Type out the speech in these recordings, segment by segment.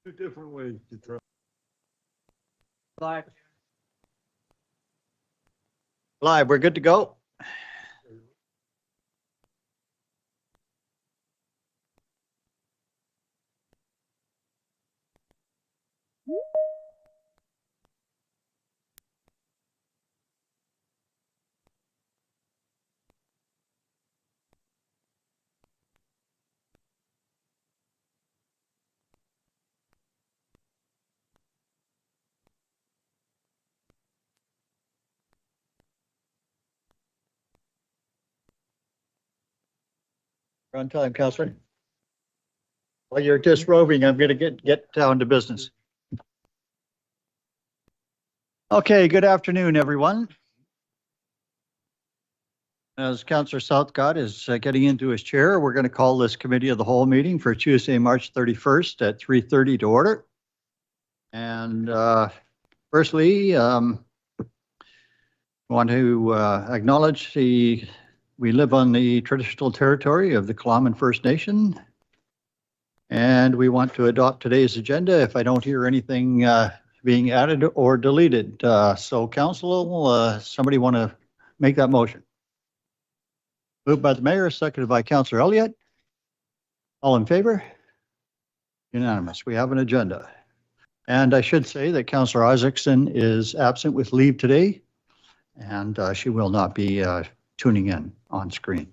Two different ways to throw. Live. Live, we're good to go. On time, Councillor. While you're disrobing, I'm going to get down to business. Okay, good afternoon, everyone. As Councillor Southcott is getting into his chair, we're going to call this committee of the whole meeting for Tuesday, March 31st at 3:30 to order. And firstly, I want to acknowledge we live on the traditional territory of the Tla'amin First Nation. And we want to adopt today's agenda if I don't hear anything being added or deleted. So council, somebody want to make that motion? Moved by the mayor, seconded by Councillor Elliott. All in favor? Unanimous. We have an agenda. And I should say that Councillor Isaacson is absent with leave today, and she will not be tuning in on screen.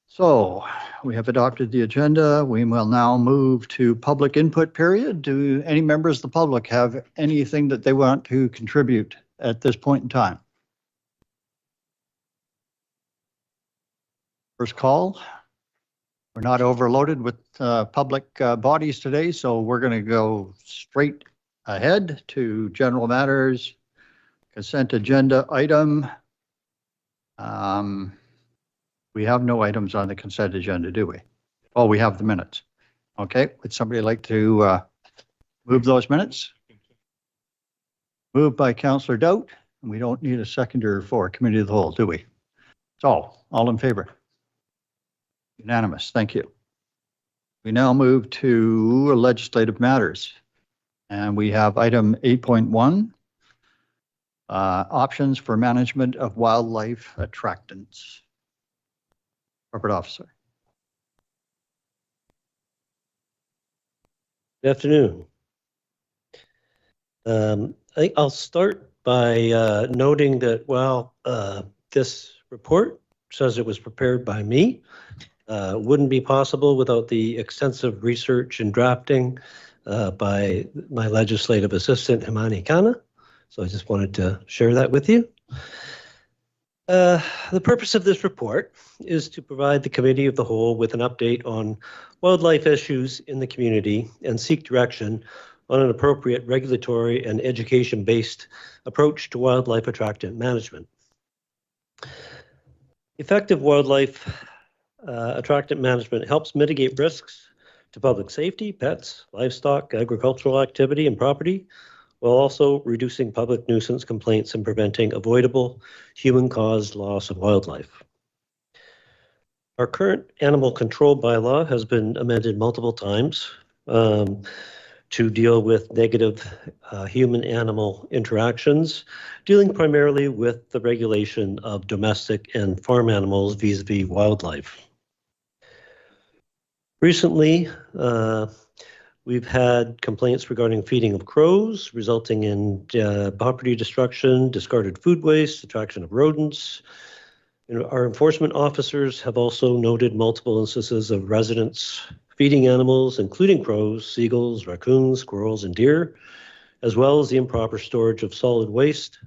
So we have adopted the agenda. We will now move to public input period. Do any members of the public have anything that they want to contribute at this point in time? First call. We're not overloaded with public bodies today, so we're going to go straight ahead to general matters, consent agenda item. We have no items on the consent agenda, do we? Oh, we have the minutes. Okay, would somebody like to move those minutes? Moved by Councillor Doudt, and we don't need a seconder for committee of the whole, do we? So, all in favor? Unanimous, thank you. We now move to legislative matters, and we have item 8.1, options for management of wildlife attractants. Corporate Officer. Good afternoon. I think I'll start by noting that while this report says it was prepared by me, wouldn't be possible without the extensive research and drafting by my legislative assistant, Himani Khanna. So I just wanted to share that with you. The purpose of this report is to provide the Committee of the Whole with an update on wildlife issues in the community and seek direction on an appropriate regulatory and education-based approach to wildlife attractant management. Effective wildlife attractant management helps mitigate risks to public safety, pets, livestock, agricultural activity, and property, while also reducing public nuisance complaints and preventing avoidable human-caused loss of wildlife. Our current animal control bylaw has been amended multiple times to deal with negative human-animal interactions, dealing primarily with the regulation of domestic and farm animals vis-a-vis wildlife. Recently, we've had complaints regarding feeding of crows, resulting in property destruction, discarded food waste, attraction of rodents. Our enforcement officers have also noted multiple instances of residents feeding animals, including crows, seagulls, raccoons, squirrels, and deer, as well as the improper storage of solid waste,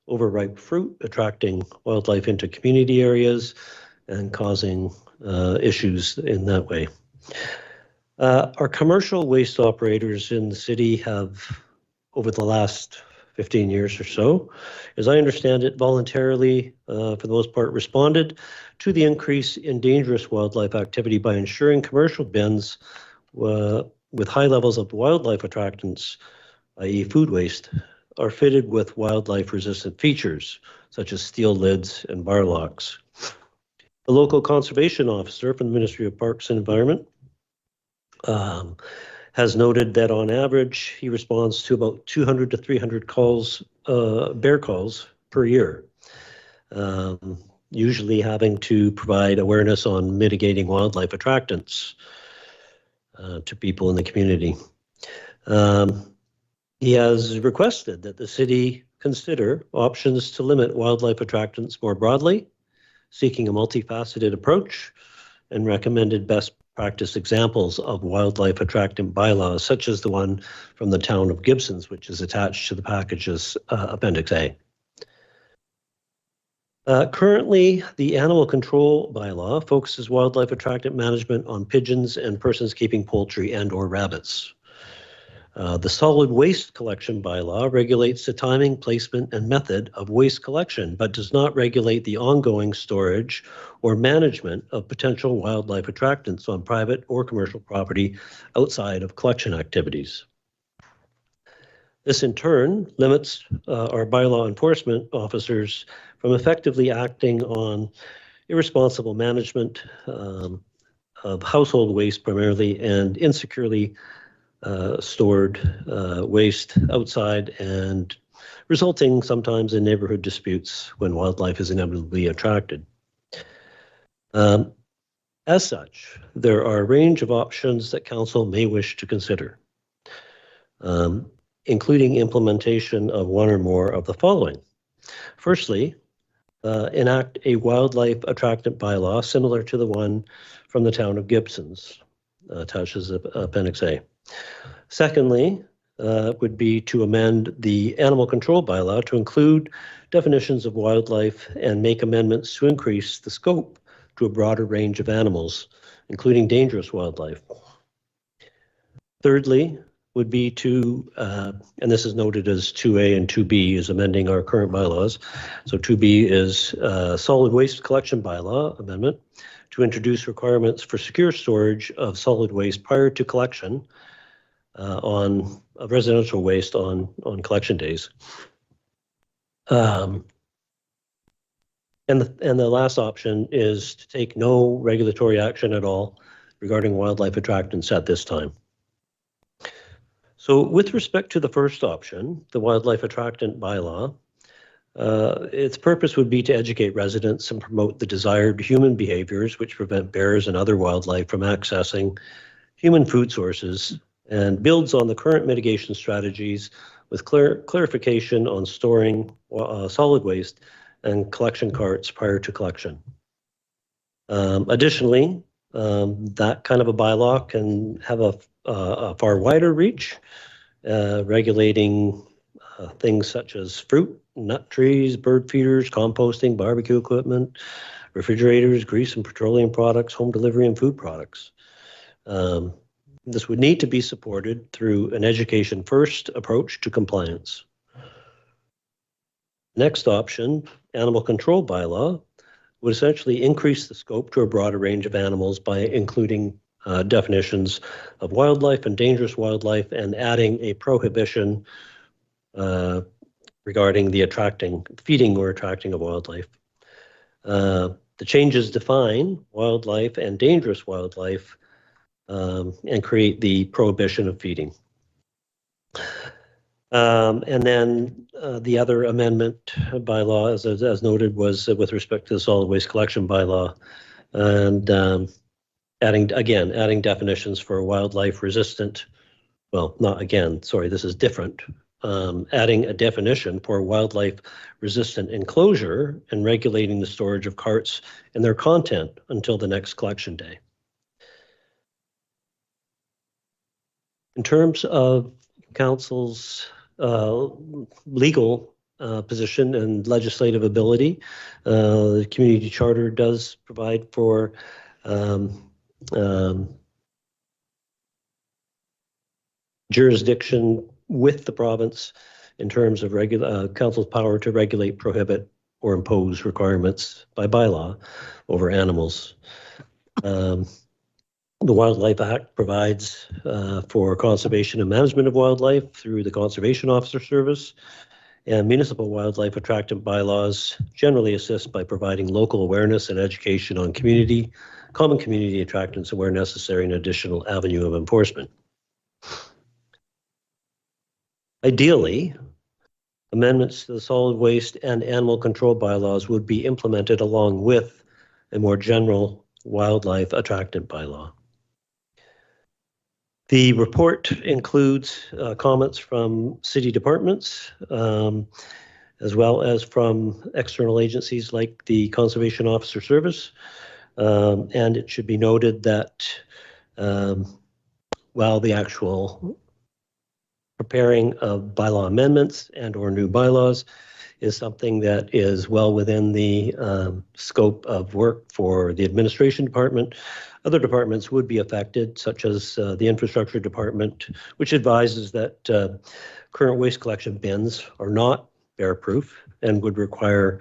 overripe fruit, attracting wildlife into community areas and causing issues in that way. Our commercial waste operators in the city have, over the last 15 years or so, as I understand it, voluntarily, for the most part, responded to the increase in dangerous wildlife activity by ensuring commercial bins with high levels of wildlife attractants, i.e. food waste, are fitted with wildlife-resistant features, such as steel lids and bar locks. The local conservation officer from the Ministry of Parks and Environment has noted that on average, he responds to about 200 to 300 calls, bear calls per year, usually having to provide awareness on mitigating wildlife attractants to people in the community. He has requested that the city consider options to limit wildlife attractants more broadly, seeking a multifaceted approach, and recommended best practice examples of wildlife attractant bylaws, such as the one from the town of Gibsons, which is attached to the package's Appendix A. Currently, the animal control bylaw focuses wildlife attractant management on pigeons and persons keeping poultry and/or rabbits. The solid waste collection bylaw regulates the timing, placement, and method of waste collection, but does not regulate the ongoing storage or management of potential wildlife attractants on private or commercial property outside of collection activities. This in turn limits our bylaw enforcement officers from effectively acting on irresponsible management of household waste primarily and insecurely stored waste outside, and resulting sometimes in neighborhood disputes when wildlife is inevitably attracted. As such, there are a range of options that council may wish to consider, including implementation of one or more of the following. Firstly, enact a wildlife attractant bylaw similar to the one from the town of Gibsons, attached as Appendix A. Secondly, would be to amend the animal control bylaw to include definitions of wildlife and make amendments to increase the scope to a broader range of animals, including dangerous wildlife. Thirdly, would be to, and this is noted as 2A and 2B, is amending our current bylaws. So 2B is solid waste collection bylaw amendment to introduce requirements for secure storage of solid waste prior to collection on residential waste on collection days. And the last option is to take no regulatory action at all regarding wildlife attractants at this time. So with respect to the first option, the wildlife attractant bylaw, its purpose would be to educate residents and promote the desired human behaviors which prevent bears and other wildlife from accessing human food sources, and builds on the current mitigation strategies with clarification on storing solid waste and collection carts prior to collection. Additionally, that kind of a bylaw can have a far wider reach, regulating things such as fruit, nut trees, bird feeders, composting, barbecue equipment, refrigerators, grease and petroleum products, home delivery, and food products. This would need to be supported through an education-first approach to compliance. Next option, animal control bylaw, would essentially increase the scope to a broader range of animals by including definitions of wildlife and dangerous wildlife, and adding a prohibition regarding the feeding or attracting of wildlife. The changes define wildlife and dangerous wildlife and create the prohibition of feeding. And then the other amendment bylaw, as noted, was with respect to the solid waste collection bylaw, and adding definitions for wildlife resistant. Well, not again, sorry, this is different. Adding a definition for wildlife resistant enclosure and regulating the storage of carts and their content until the next collection day. In terms of council's legal position and legislative ability, the community charter does provide for jurisdiction with the province in terms of council's power to regulate, prohibit, or impose requirements by bylaw over animals. The Wildlife Act provides for conservation and management of wildlife through the Conservation Officer Service, and municipal wildlife attractant bylaws generally assist by providing local awareness and education on common community attractants, and where necessary, an additional avenue of enforcement. Ideally, amendments to the solid waste and animal control bylaws would be implemented along with a more general wildlife attractant bylaw. The report includes comments from city departments, as well as from external agencies like the Conservation Officer Service. And it should be noted that while the actual preparing of bylaw amendments and or new bylaws is something that is well within the scope of work for the administration department, other departments would be affected, such as the infrastructure department, which advises that current waste collection bins are not bear-proof and would require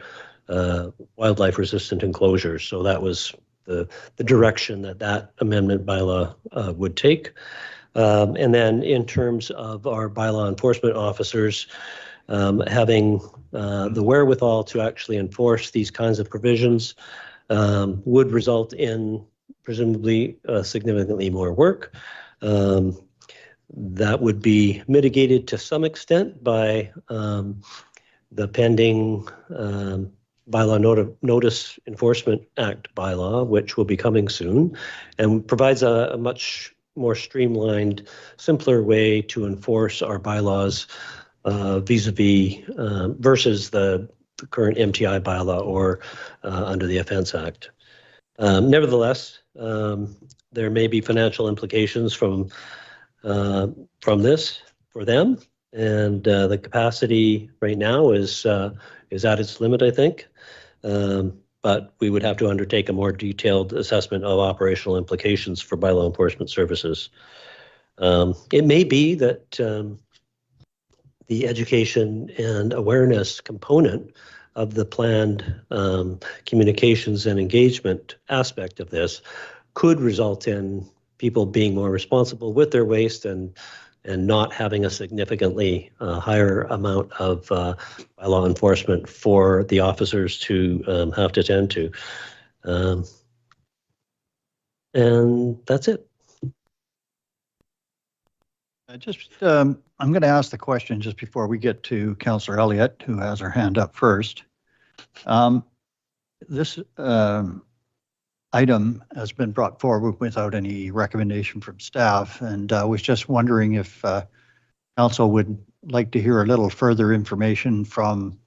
wildlife-resistant enclosures. So that was the direction that amendment bylaw would take. And then in terms of our bylaw enforcement officers, having the wherewithal to actually enforce these kinds of provisions would result in presumably significantly more work. That would be mitigated to some extent by the pending Bylaw Notice Enforcement Act bylaw, which will be coming soon, and provides a much more streamlined, simpler way to enforce our bylaws vis-a-vis versus the current MTI bylaw or under the Offence Act. Nevertheless, there may be financial implications from this for them, and the capacity right now is at its limit, I think. But we would have to undertake a more detailed assessment of operational implications for bylaw enforcement services. It may be that the education and awareness component of the planned communications and engagement aspect of this could result in people being more responsible with their waste and not having a significantly higher amount of bylaw enforcement for the officers to have to tend to. And that's it. I'm going to ask the question just before we get to Councillor Elliott, who has her hand up first. This item has been brought forward without any recommendation from staff, and I was just wondering if council would like to hear a little further information from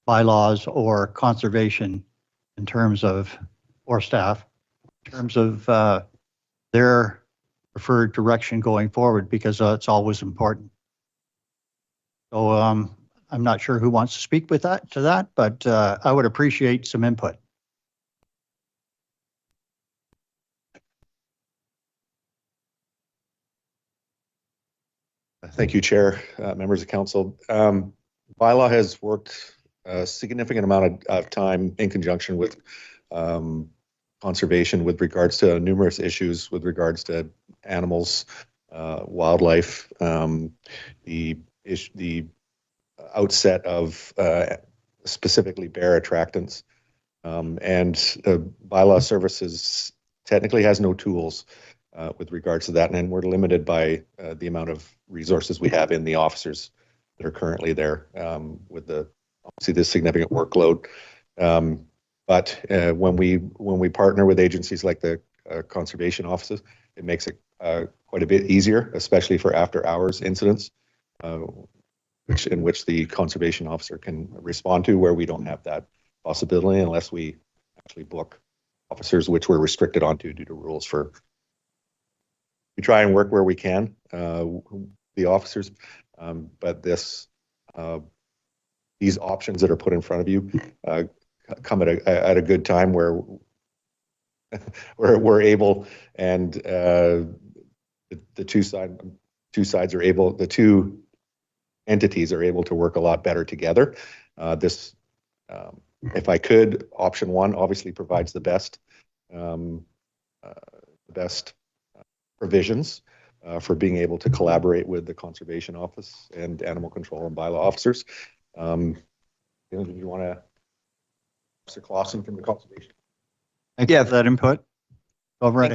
bylaws or conservation in terms of, or staff, in terms of their preferred direction going forward, because it's always important. So I'm not sure who wants to speak with that, but I would appreciate some input. Thank you, Chair, members of council. Bylaw has worked a significant amount of time in conjunction with conservation with regards to numerous issues with regards to animals, wildlife, the outset of specifically bear attractants, and bylaw services technically has no tools with regards to that, and we're limited by the amount of resources we have in the officers that are currently there with obviously this significant workload. But when we partner with agencies like the conservation offices, it makes it quite a bit easier, especially for after hours incidents, in which the conservation officer can respond to, where we don't have that possibility unless we actually book officers, which we're restricted onto due to rules. We try and work where we can, the officers, but these options that are put in front of you come at a good time where we're able, and the two entities are able to work a lot better together. If I could, option one obviously provides the best provisions for being able to collaborate with the conservation office and animal control and bylaw officers. Did you want to, Officer Clausen from the conservation? Thank you for that input. Go right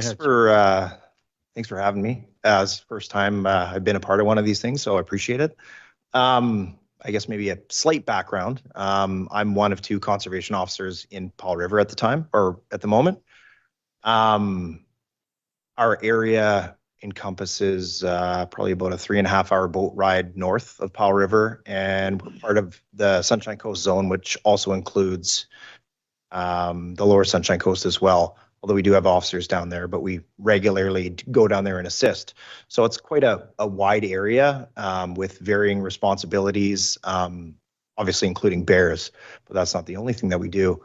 Thanks for having me. As first time I've been a part of one of these things, so I appreciate it. I guess maybe a slight background. I'm one of 2 conservation officers in Powell River at the time, or at the moment. Our area encompasses probably about a 3.5-hour boat ride north of Powell River, and we're part of the Sunshine Coast Zone, which also includes the Lower Sunshine Coast as well. Although we do have officers down there, but we regularly go down there and assist. So it's quite a wide area with varying responsibilities, obviously including bears, but that's not the only thing that we do.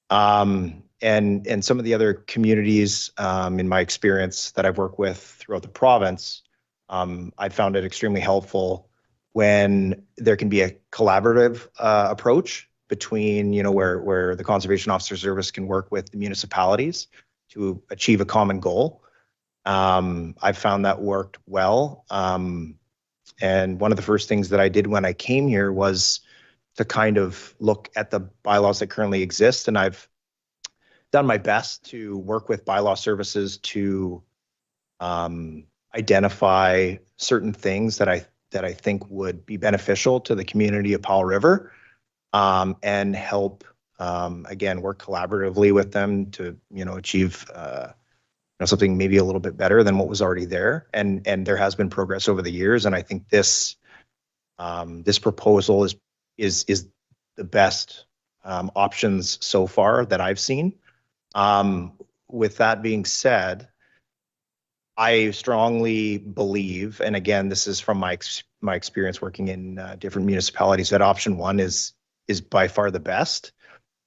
And some of the other communities, in my experience that I've worked with throughout the province, I found it extremely helpful when there can be a collaborative approach between, where the Conservation Officer Service can work with the municipalities to achieve a common goal. I've found that worked well. And one of the first things that I did when I came here was to kind of look at the bylaws that currently exist. And I've done my best to work with bylaw services to identify certain things that I think would be beneficial to the community of Powell River. And help, again, work collaboratively with them to, achieve something maybe a little bit better than what was already there. And there has been progress over the years. And I think this proposal is the best options so far that I've seen. With that being said, I strongly believe, and again, this is from my experience working in different municipalities, that option 1 is by far the best.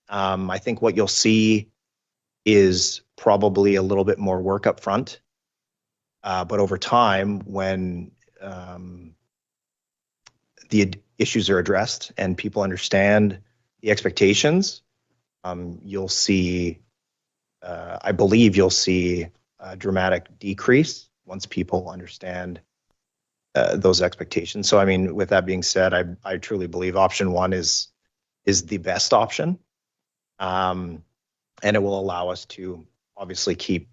I think what you'll see is probably a little bit more work up front. But over time, when the issues are addressed and people understand the expectations, you'll see, I believe you'll see a dramatic decrease once people understand those expectations. So, I mean, with that being said, I truly believe option 1 is the best option. And it will allow us to obviously keep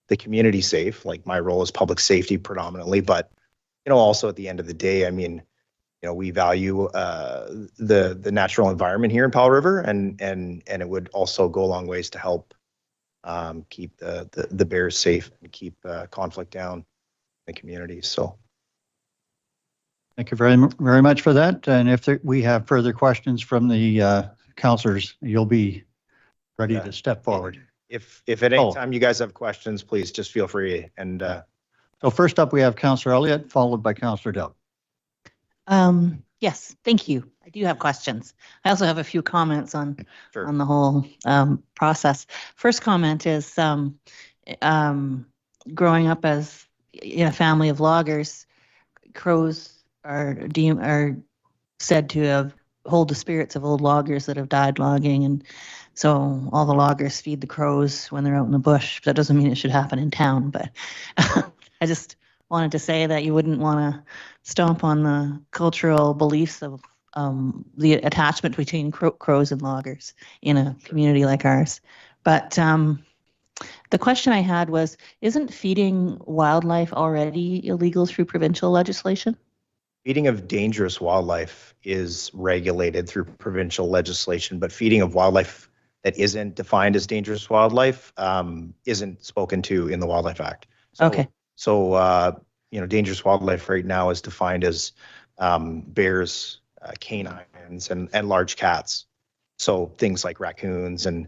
the community safe. Like, my role is public safety predominantly, but, also at the end of the day, I mean, we value the natural environment here in Powell River, and it would also go a long ways to help keep the bears safe and keep conflict down in the community. So. Thank you very much for that. And if we have further questions from the councillors, you'll be ready to step forward. If at any time you guys have questions, please just feel free. And so first up, we have Councillor Elliott, followed by Councillor Dowd. Yes, thank you. I do have questions. I also have a few comments on the whole process. First comment is growing up as in a family of loggers, crows are said to hold the spirits of old loggers that have died logging, and so all the loggers feed the crows when they're out in the bush. That doesn't mean it should happen in town, but I just wanted to say that you wouldn't want to stomp on the cultural beliefs of the attachment between crows and loggers in a community like ours. But the question I had was, isn't feeding wildlife already illegal through provincial legislation? Feeding of dangerous wildlife is regulated through provincial legislation, but feeding of wildlife that isn't defined as dangerous wildlife isn't spoken to in the Wildlife Act. So, okay. So, dangerous wildlife right now is defined as bears, canines, and large cats. So things like raccoons and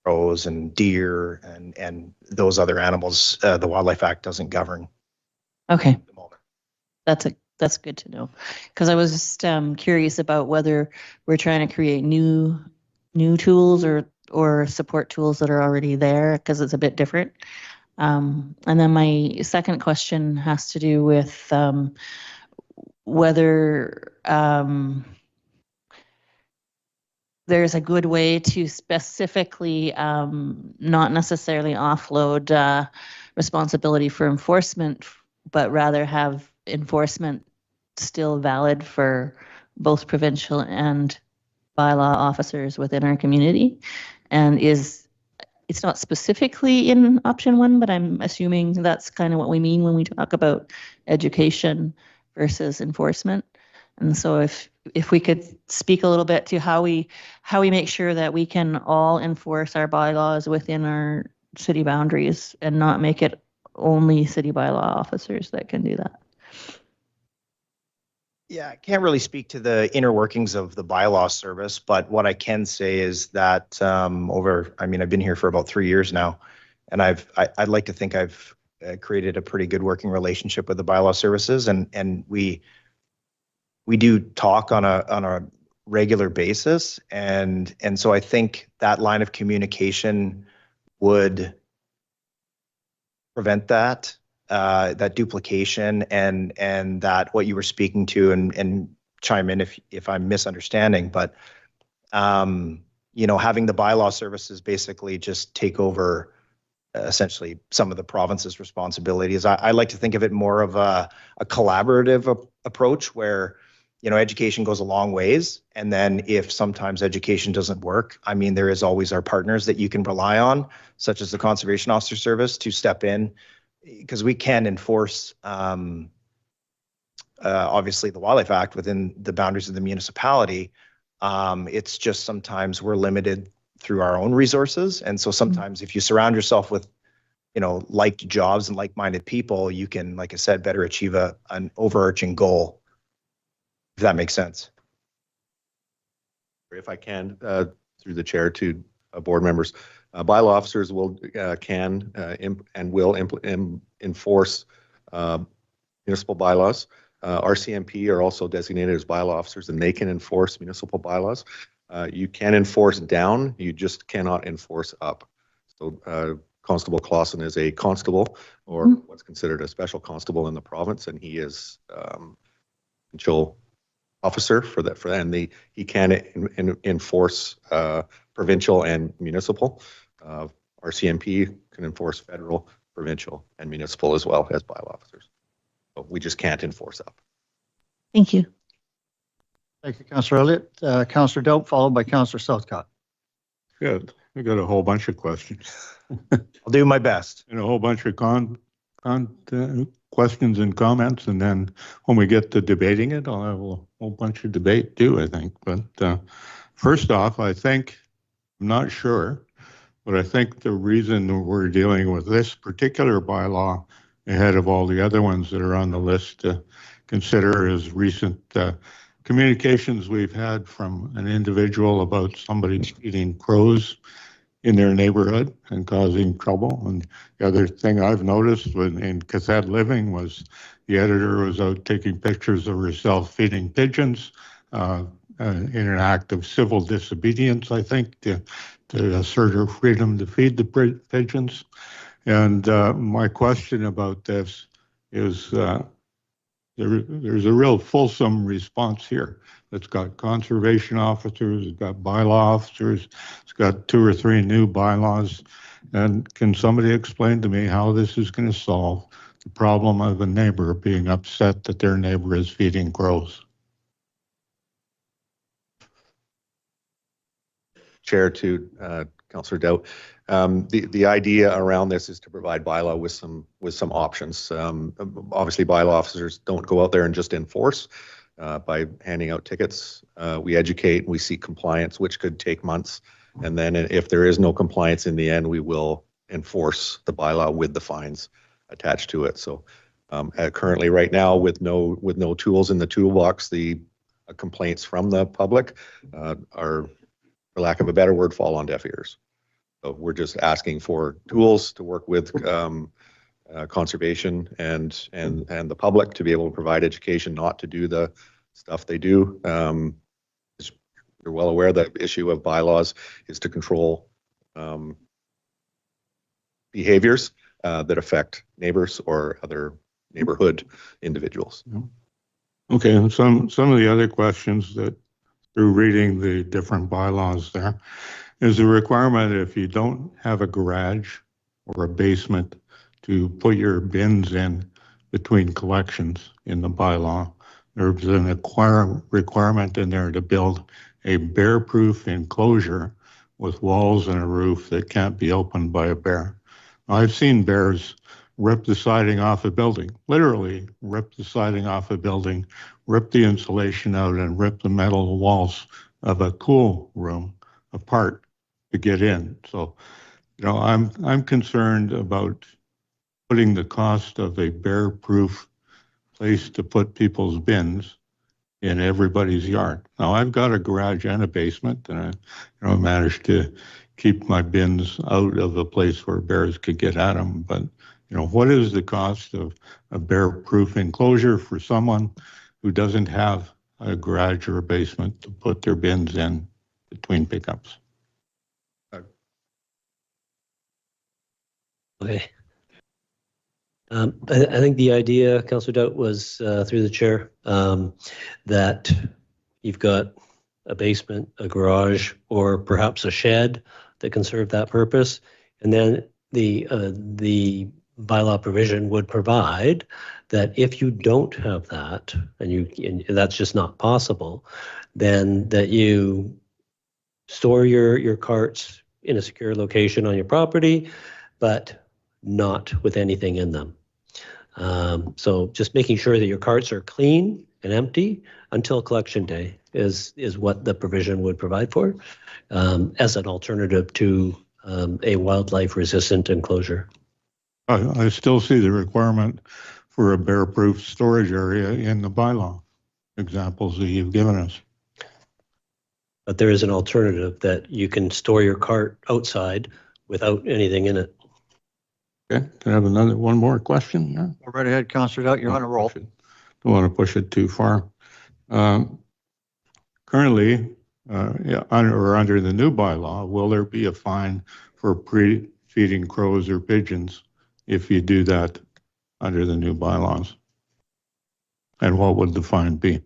crows and deer and those other animals, the Wildlife Act doesn't govern. Okay. At the moment. That's good to know, because I was just curious about whether we're trying to create new tools or support tools that are already there, because it's a bit different. And then my second question has to do with whether there's a good way to specifically not necessarily offload responsibility for enforcement, but rather have enforcement still valid for both provincial and bylaw officers within our community. And it's not specifically in option 1, but I'm assuming that's kind of what we mean when we talk about education versus enforcement. And so if we could speak a little bit to how we make sure that we can all enforce our bylaws within our city boundaries and not make it only city bylaw officers that can do that. Yeah, I can't really speak to the inner workings of the bylaw service, but what I can say is that I've been here for about 3 years now, and I'd like to think I've created a pretty good working relationship with the bylaw services, and we do talk on a regular basis, and so I think that line of communication would prevent that duplication and that what you were speaking to, and chime in if I'm misunderstanding, but having the bylaw services basically just take over essentially some of the province's responsibilities. I like to think of it more of a collaborative approach where education goes a long ways, and then if sometimes education doesn't work, there is always our partners that you can rely on, such as the Conservation Officer Service, to step in, because we can enforce obviously the Wildlife Act within the boundaries of the municipality. It's just sometimes we're limited through our own resources, and so sometimes if you surround yourself with liked jobs and like-minded people, you can, like I said, better achieve an overarching goal, if that makes sense. If I can, through the chair to board members, bylaw officers can and will enforce municipal bylaws. RCMP are also designated as bylaw officers, and they can enforce municipal bylaws. You can enforce down, you just cannot enforce up. So Constable Clausen is a constable, or what's considered a special constable in the province, and he is provincial officer for that. He can enforce provincial and municipal. RCMP can enforce federal, provincial, and municipal as well as bylaw officers. But we just can't enforce up. Thank you. Thank you, Councillor Elliott. Councillor Daup, followed by Councillor Southcott. Good. I got a whole bunch of questions. I'll do my best. And a whole bunch of questions and comments, and then when we get to debating it, I'll have a whole bunch of debate too, I think. But first off, I'm not sure, but I think the reason we're dealing with this particular bylaw ahead of all the other ones that are on the list to consider is recent communications we've had from an individual about somebody feeding crows in their neighborhood and causing trouble. And the other thing I've noticed in Cassette Living was the editor was out taking pictures of herself feeding pigeons in an act of civil disobedience, I think, to assert her freedom to feed the pigeons. And my question about this is there's a real fulsome response here. It's got conservation officers, it's got bylaw officers, it's got 2 or 3 new bylaws. And can somebody explain to me how this is going to solve the problem of a neighbor being upset that their neighbor is feeding crows? Chair to Councillor Daup. The idea around this is to provide bylaw with some options. Obviously, bylaw officers don't go out there and just enforce by handing out tickets. We educate, we seek compliance, which could take months. And then if there is no compliance in the end, we will enforce the bylaw with the fines attached to it. So currently right now with no tools in the toolbox, the complaints from the public are, for lack of a better word, fall on deaf ears. So we're just asking for tools to work with conservation and the public to be able to provide education, not to do the stuff they do. You're well aware that the issue of bylaws is to control behaviors that affect neighbors or other neighborhood individuals. Okay, and some of the other questions that through reading the different bylaws there is a requirement if you don't have a garage or a basement to put your bins in between collections in the bylaw. There's an requirement in there to build a bear-proof enclosure with walls and a roof that can't be opened by a bear. I've seen bears rip the siding off a building, literally rip the siding off a building, rip the insulation out and rip the metal walls of a cool room apart to get in. So, I'm concerned about putting the cost of a bear-proof place to put people's bins in everybody's yard. Now, I've got a garage and a basement, and I managed to keep my bins out of a place where bears could get at them. But, what is the cost of a bear-proof enclosure for someone who doesn't have a garage or a basement to put their bins in between pickups? Okay. I think the idea, Councillor Doubt, was through the chair, that you've got a basement, a garage, or perhaps a shed that can serve that purpose. And then the bylaw provision would provide that if you don't have that, and that's just not possible, then that you store your carts in a secure location on your property, but not with anything in them. So just making sure that your carts are clean and empty until collection day is what the provision would provide for, as an alternative to a wildlife resistant enclosure. I still see the requirement for a bear-proof storage area in the bylaw examples that you've given us. But there is an alternative that you can store your cart outside without anything in it. Okay, can I have one more question? Yeah. Go right ahead, Councillor Doubt, you're on a roll. Don't want to push it too far. Currently, under the new bylaw, will there be a fine for pre-feeding crows or pigeons if you do that under the new bylaws? And what would the fine be?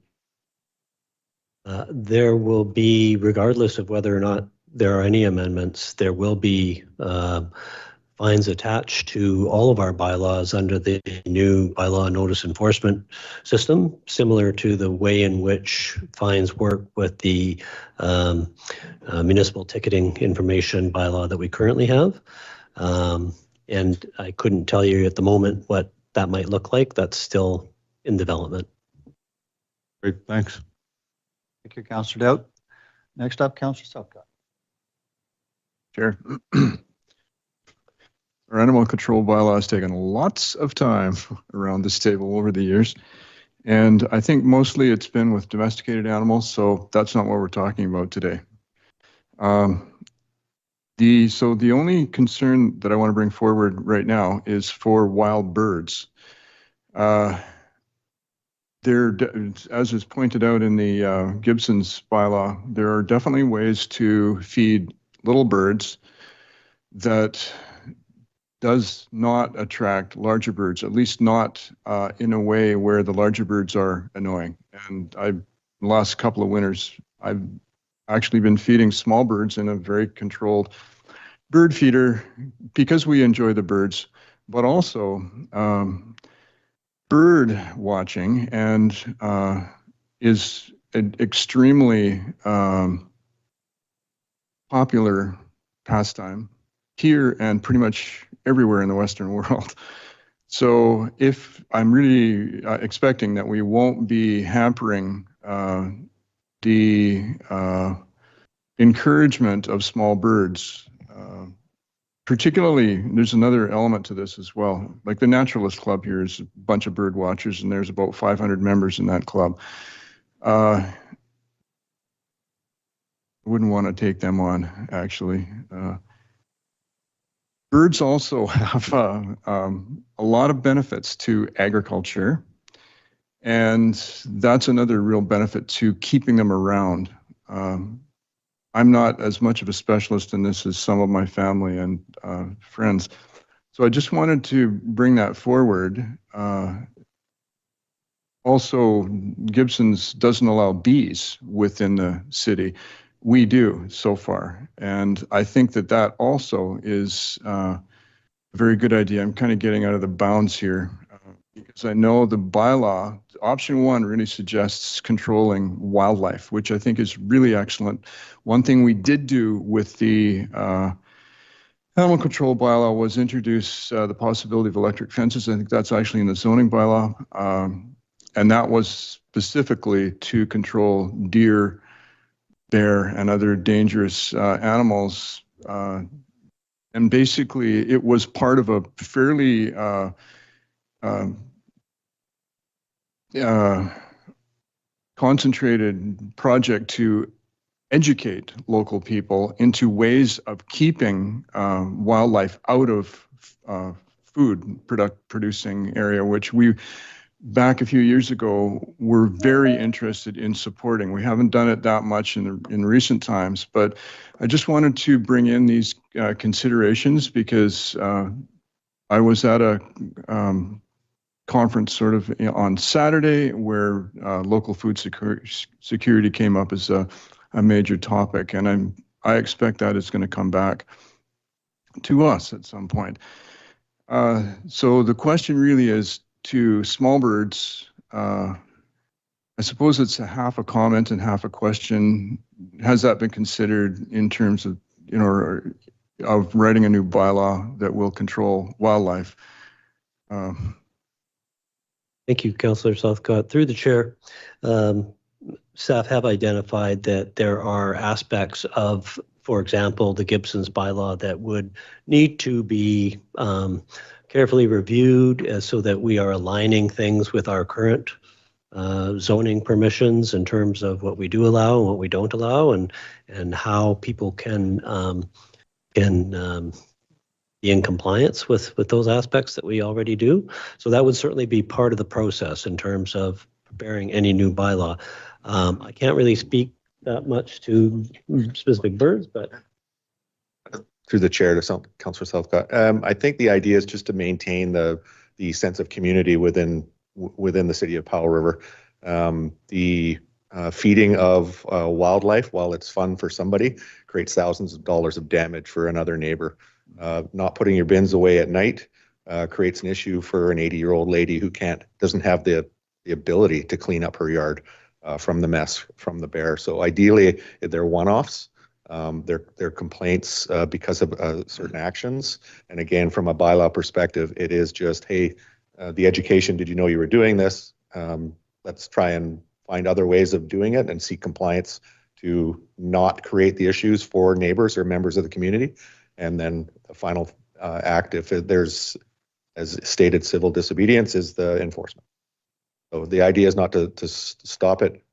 There will be, regardless of whether or not there are any amendments, there will be fines attached to all of our bylaws under the new bylaw notice enforcement system, similar to the way in which fines work with the municipal ticketing information bylaw that we currently have. And I couldn't tell you at the moment what that might look like. That's still in development. Great, thanks. Thank you, Councillor Doubt. Next up, Councillor Southcott. Chair. Our animal control bylaw has taken lots of time around this table over the years. And I think mostly it's been with domesticated animals, so that's not what we're talking about today. So the only concern that I want to bring forward right now is for wild birds. As is pointed out in the Gibson's bylaw, there are definitely ways to feed little birds that does not attract larger birds, at least not in a way where the larger birds are annoying. And the last couple of winters, I've actually been feeding small birds in a very controlled bird feeder because we enjoy the birds, but also bird watching and is an extremely popular pastime here and pretty much everywhere in the Western world. So if I'm really expecting that we won't be hampering the encouragement of small birds, particularly, there's another element to this as well. Like the Naturalist Club here is a bunch of bird watchers, and there's about 500 members in that club. I wouldn't want to take them on, actually. Birds also have a lot of benefits to agriculture, and that's another real benefit to keeping them around. I'm not as much of a specialist in this as some of my family and friends, so I just wanted to bring that forward. Also, Gibson's doesn't allow bees within the city. We do so far, and I think that that also is a very good idea. I'm kind of getting out of the bounds here because I know the bylaw, option 1 really suggests controlling wildlife, which I think is really excellent. One thing we did do with the animal control bylaw was introduced, the possibility of electric fences. I think that's actually in the zoning bylaw. And that was specifically to control deer, bear, and other dangerous animals. And basically, it was part of a fairly concentrated project to educate local people into ways of keeping wildlife out of food producing area, which we, back a few years ago, were very interested in supporting. We haven't done it that much in recent times, but I just wanted to bring in these considerations because I was at a conference sort of on Saturday where local food security came up as a major topic, and I expect that it's going to come back to us at some point. So the question really is to small birds. I suppose it's a half a comment and half a question. Has that been considered in terms of, of writing a new bylaw that will control wildlife? Thank you, Councillor Southcott. Through the chair, staff have identified that there are aspects of, for example, the Gibson's bylaw that would need to be carefully reviewed so that we are aligning things with our current zoning permissions in terms of what we do allow and what we don't allow, and how people can be in compliance with those aspects that we already do. So that would certainly be part of the process in terms of preparing any new bylaw. I can't really speak that much to specific birds, but through the chair to Councillor Southcott, I think the idea is just to maintain the sense of community within the city of Powell River. The feeding of wildlife, while it's fun for somebody, creates thousands of dollars of damage for another neighbor. Not putting your bins away at night creates an issue for an 80-year-old lady who doesn't have the ability to clean up her yard from the mess from the bear. So ideally, they're one-offs. They're complaints because of certain actions. And again, from a bylaw perspective, it is just, hey, the education, did you know you were doing this? Let's try and find other ways of doing it and seek compliance to not create the issues for neighbors or members of the community. And then the final act, if there's, as stated, civil disobedience, is the enforcement. So the idea is not to stop it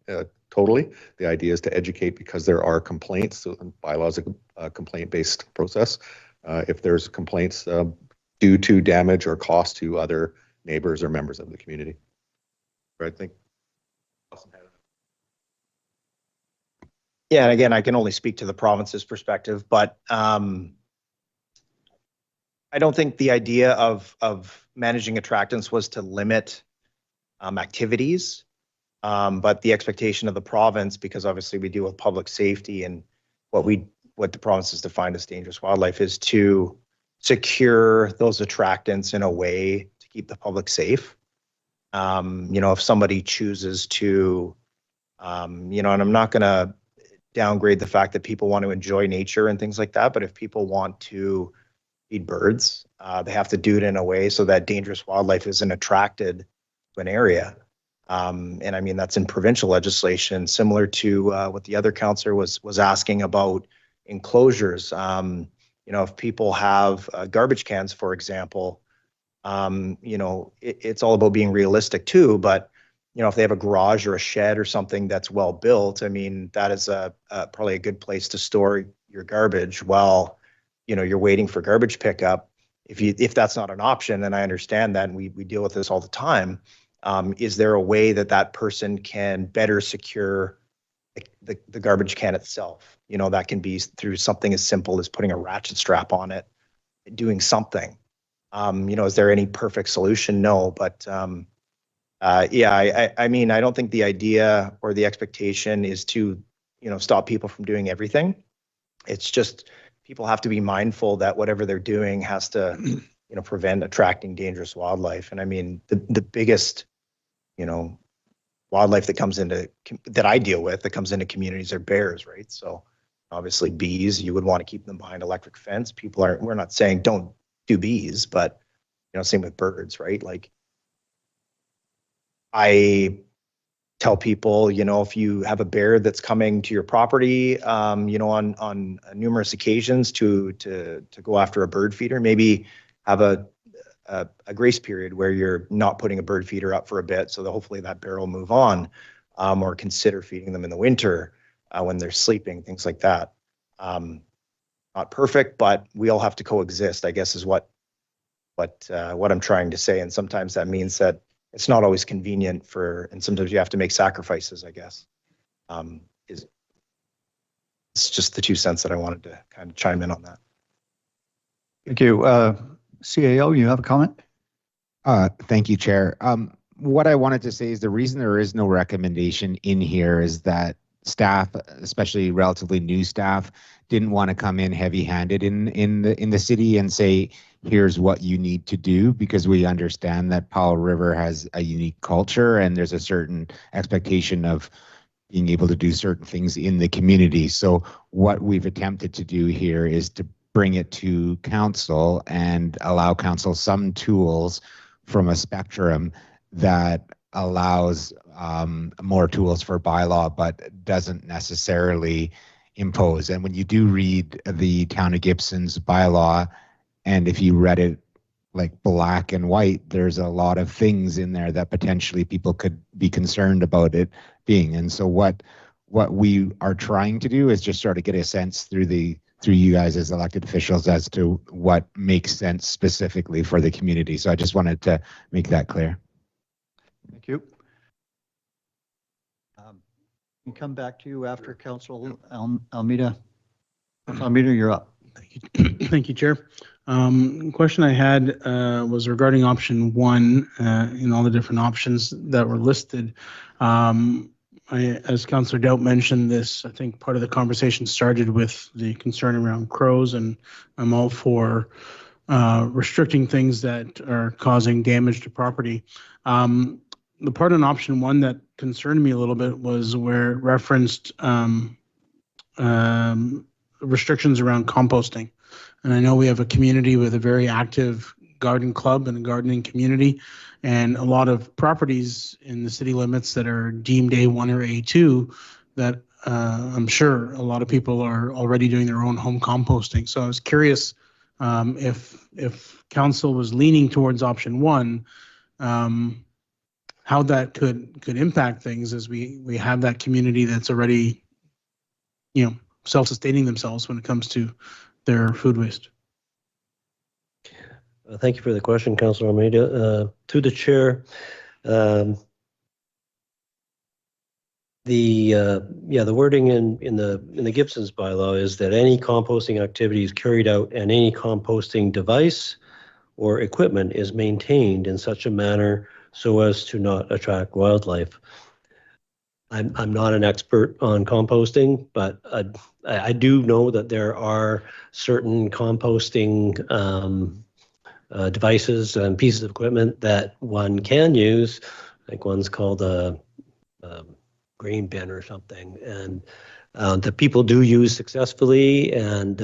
totally. The idea is to educate because there are complaints. So bylaw is a complaint-based process. If there's complaints due to damage or cost to other neighbors or members of the community. I think. Yeah, and again, I can only speak to the province's perspective, but I don't think the idea of managing attractants was to limit activities, but the expectation of the province, because obviously we deal with public safety and what the province has defined as dangerous wildlife, is to secure those attractants in a way to keep the public safe. If somebody chooses to, and I'm not going to downgrade the fact that people want to enjoy nature and things like that, but if people want to feed birds, they have to do it in a way so that dangerous wildlife isn't attracted to an area. And I mean, that's in provincial legislation, similar to what the other councillor was asking about enclosures. If people have garbage cans, for example, it's all about being realistic too, but if they have a garage or a shed or something that's well built, I mean, that is probably a good place to store your garbage while you're waiting for garbage pickup. If that's not an option, and I understand that, and we deal with this all the time, is there a way that person can better secure the garbage can itself? That can be through something as simple as putting a ratchet strap on it, doing something. Is there any perfect solution? No, but I mean, I don't think the idea or the expectation is to, stop people from doing everything. It's just people have to be mindful that whatever they're doing has to, prevent attracting dangerous wildlife. And I mean, the biggest, wildlife that I deal with that comes into communities are bears, right? So Obviously, bees, you would want to keep them behind electric fence. We're not saying don't do bees, but same with birds, right? Like I tell people, if you have a bear that's coming to your property, on numerous occasions to go after a bird feeder, maybe have a grace period where you're not putting a bird feeder up for a bit, so that hopefully that bear will move on, or consider feeding them in the winter when they're sleeping, things like that. Not perfect, but we all have to coexist, I guess, is what I'm trying to say. And sometimes that means that it's not always convenient and sometimes you have to make sacrifices, I guess. It's just the 2 cents that I wanted to kind of chime in on that. Thank you. CAO, you have a comment? Thank you, Chair. What I wanted to say is the reason there is no recommendation in here is that staff, especially relatively new staff, didn't want to come in heavy-handed in the city and say, here's what you need to do, because we understand that Powell River has a unique culture and there's a certain expectation of being able to do certain things in the community. So what we've attempted to do here is to bring it to council and allow council some tools from a spectrum that allows more tools for bylaw, but doesn't necessarily impose. And when you do read the Town of Gibson's bylaw, and if you read it like black and white, there's a lot of things in there that potentially people could be concerned about it being. And so what we are trying to do is just sort of get a sense through you guys as elected officials as to what makes sense specifically for the community. So I just wanted to make that clear. Thank you. We'll come back to you after Council Almeida. Council Almeida, you're up. Thank you, Chair. Question I had was regarding option 1 in all the different options that were listed. As Councillor Doubt mentioned this, I think part of the conversation started with the concern around crows, and I'm all for restricting things that are causing damage to property. The part on option 1 that concerned me a little bit was where it referenced restrictions around composting. And I know we have a community with a very active garden club and a gardening community, and a lot of properties in the city limits that are deemed A1 or A2 that I'm sure a lot of people are already doing their own home composting. So I was curious if council was leaning towards option 1, how that could impact things as we have that community that's already, self-sustaining themselves when it comes to their food waste. Thank you for the question, Councillor Almeida. To the chair, the wording in the Gibson's bylaw is that any composting activity is carried out and any composting device or equipment is maintained in such a manner so as to not attract wildlife. I'm not an expert on composting, but I do know that there are certain composting devices and pieces of equipment that one can use. I think one's called a grain bin or something, and that people do use successfully, and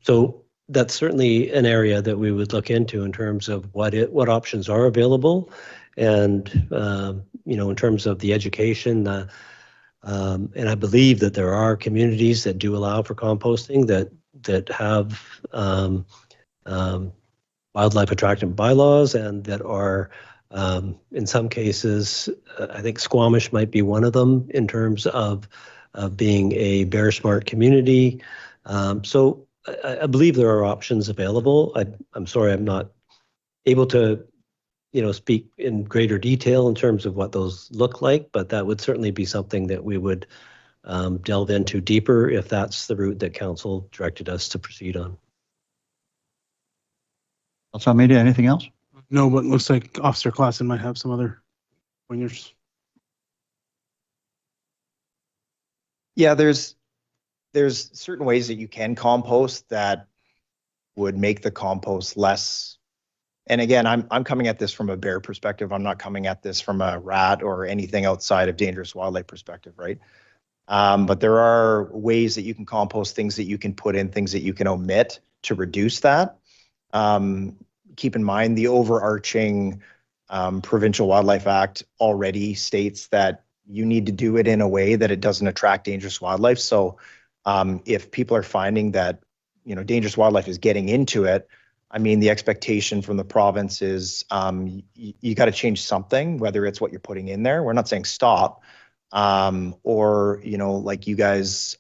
so that's certainly an area that we would look into in terms of what options are available, and in terms of the education. And I believe that there are communities that do allow for composting that have wildlife attractant bylaws, and that are in some cases, I think Squamish might be one of them in terms of being a bear smart community. So I believe there are options available. I'm sorry, I'm not able to speak in greater detail in terms of what those look like, but that would certainly be something that we would delve into deeper if that's the route that council directed us to proceed on. Councilor Almeida, anything else? No, but it looks like Officer Klassen might have some other pointers. Yeah, there's certain ways that you can compost that would make the compost less. And again, I'm coming at this from a bear perspective. I'm not coming at this from a rat or anything outside of dangerous wildlife perspective, right? But there are ways that you can compost, things that you can put in, things that you can omit to reduce that. Keep in mind the overarching Provincial Wildlife Act already states that you need to do it in a way that it doesn't attract dangerous wildlife. So if people are finding that, dangerous wildlife is getting into it, I mean, the expectation from the province is you got to change something, whether it's what you're putting in there. We're not saying stop, or, like you guys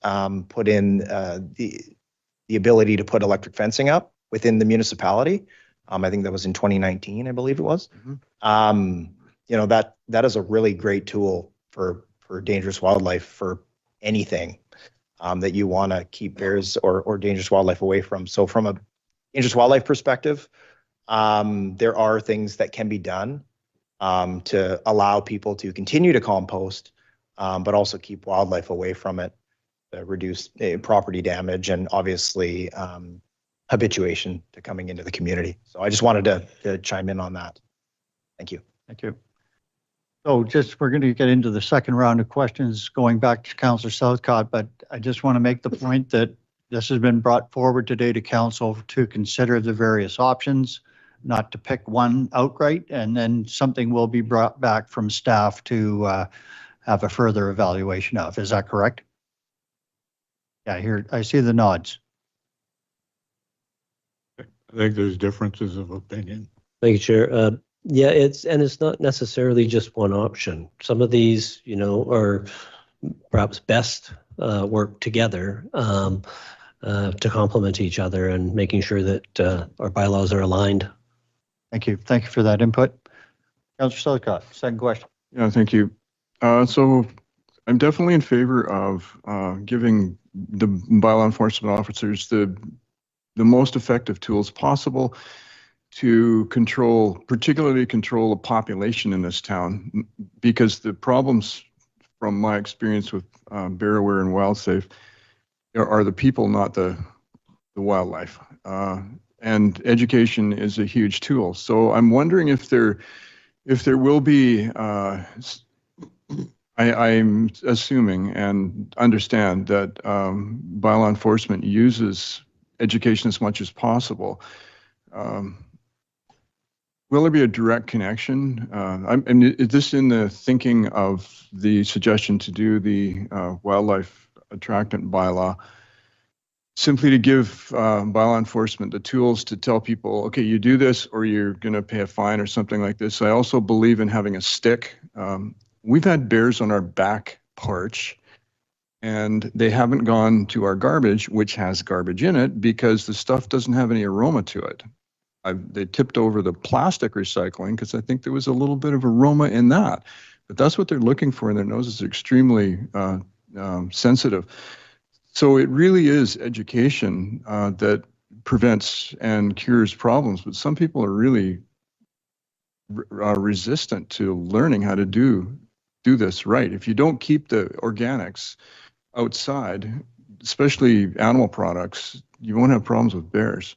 put in the ability to put electric fencing up within the municipality. I think that was in 2019, I believe it was. That is a really great tool for dangerous wildlife, for anything that you want to keep bears or dangerous wildlife away from. So from a dangerous wildlife perspective, there are things that can be done to allow people to continue to compost, but also keep wildlife away from it, reduce property damage, and obviously habituation to coming into the community. So I just wanted to chime in on that. Thank you. Thank you. So we're going to get into the second round of questions going back to Councillor Southcott, but I just want to make the point that this has been brought forward today to council to consider the various options, not to pick one outright, and then something will be brought back from staff to have a further evaluation of. Is that correct? Yeah, here I see the nods. I think there's differences of opinion. Thank you, Chair. Yeah, it's not necessarily just one option. Some of these, are perhaps best work together to complement each other and making sure that our bylaws are aligned. Thank you. Thank you for that input. Councillor Southcott, second question. Yeah, thank you. So I'm definitely in favor of giving the bylaw enforcement officers the most effective tools possible to particularly control the population in this town, because the problems from my experience with Bear Aware and WildSafe are the people, not the wildlife. And education is a huge tool. So I'm wondering if there will be, I'm assuming and understand that bylaw enforcement uses education as much as possible. Will there be a direct connection? Is this in the thinking of the suggestion to do the wildlife attractant bylaw, simply to give bylaw enforcement the tools to tell people, okay, you do this or you're going to pay a fine or something like this? I also believe in having a stick. We've had bears on our back porch, and they haven't gone to our garbage, which has garbage in it, because the stuff doesn't have any aroma to it. They tipped over the plastic recycling because I think there was a little bit of aroma in that. But that's what they're looking for, and their noses are extremely sensitive. So it really is education that prevents and cures problems. But some people are really resistant to learning how to do this right. If you don't keep the organics outside, especially animal products, you won't have problems with bears.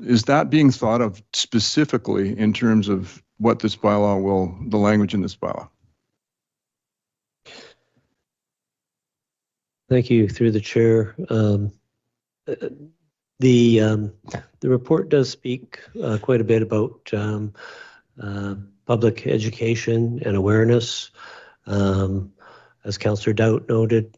Is that being thought of specifically in terms of what this bylaw the language in this bylaw? Thank you, through the chair. The report does speak quite a bit about public education and awareness. As Councillor Dowd noted,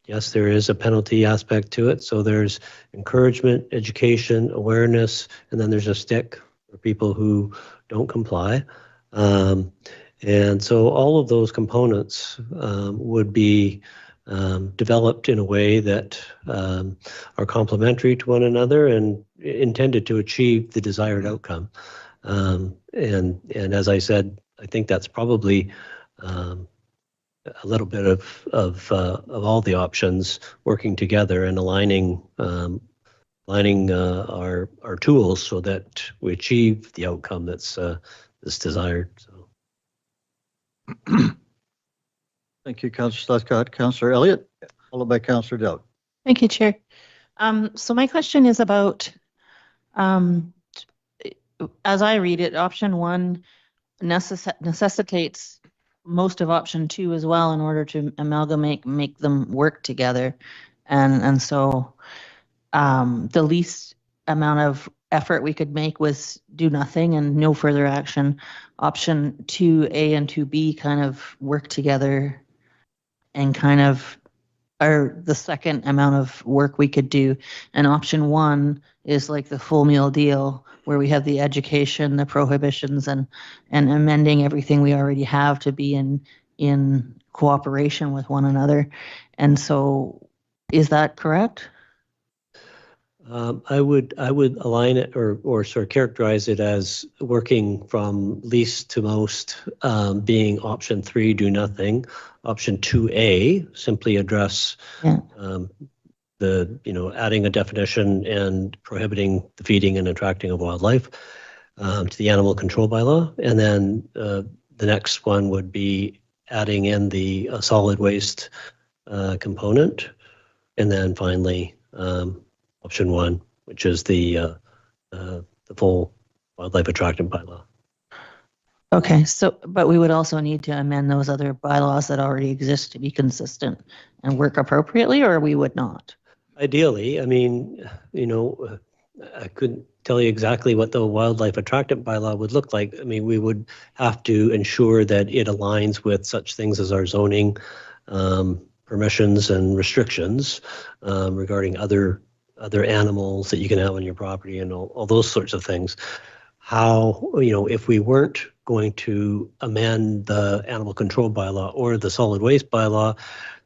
yes, there is a penalty aspect to it. So there's encouragement, education, awareness, and then there's a stick for people who don't comply. And so all of those components would be developed in a way that are complementary to one another and intended to achieve the desired outcome. And as I said, I think that's probably a little bit of all the options working together and aligning our tools so that we achieve the outcome that's desired. So. Thank you, Councillor Southcott. Councillor Elliott, followed by Councillor Dowd. Thank you, Chair. So my question is about, as I read it, option one necessitates most of option 2 as well in order to amalgamate, make them work together. And so the least amount of effort we could make was do nothing and no further action. Option 2A and 2B kind of work together and kind of are the second amount of work we could do. And option 1 is like the full meal deal where we have the education, the prohibitions, and amending everything we already have to be in cooperation with one another. And so is that correct? I would align it or sort of characterize it as working from least to most, being option 3, do nothing. Option 2A, simply address the adding a definition and prohibiting the feeding and attracting of wildlife to the animal control bylaw. And then the next one would be adding in the solid waste component. And then finally, option 1, which is the full wildlife attractant bylaw. Okay, so, but we would also need to amend those other bylaws that already exist to be consistent and work appropriately, or we would not? Ideally, I mean, I couldn't tell you exactly what the wildlife attractant bylaw would look like. I mean, we would have to ensure that it aligns with such things as our zoning permissions and restrictions regarding other animals that you can have on your property and all those sorts of things. How, if we weren't going to amend the animal control bylaw or the solid waste bylaw,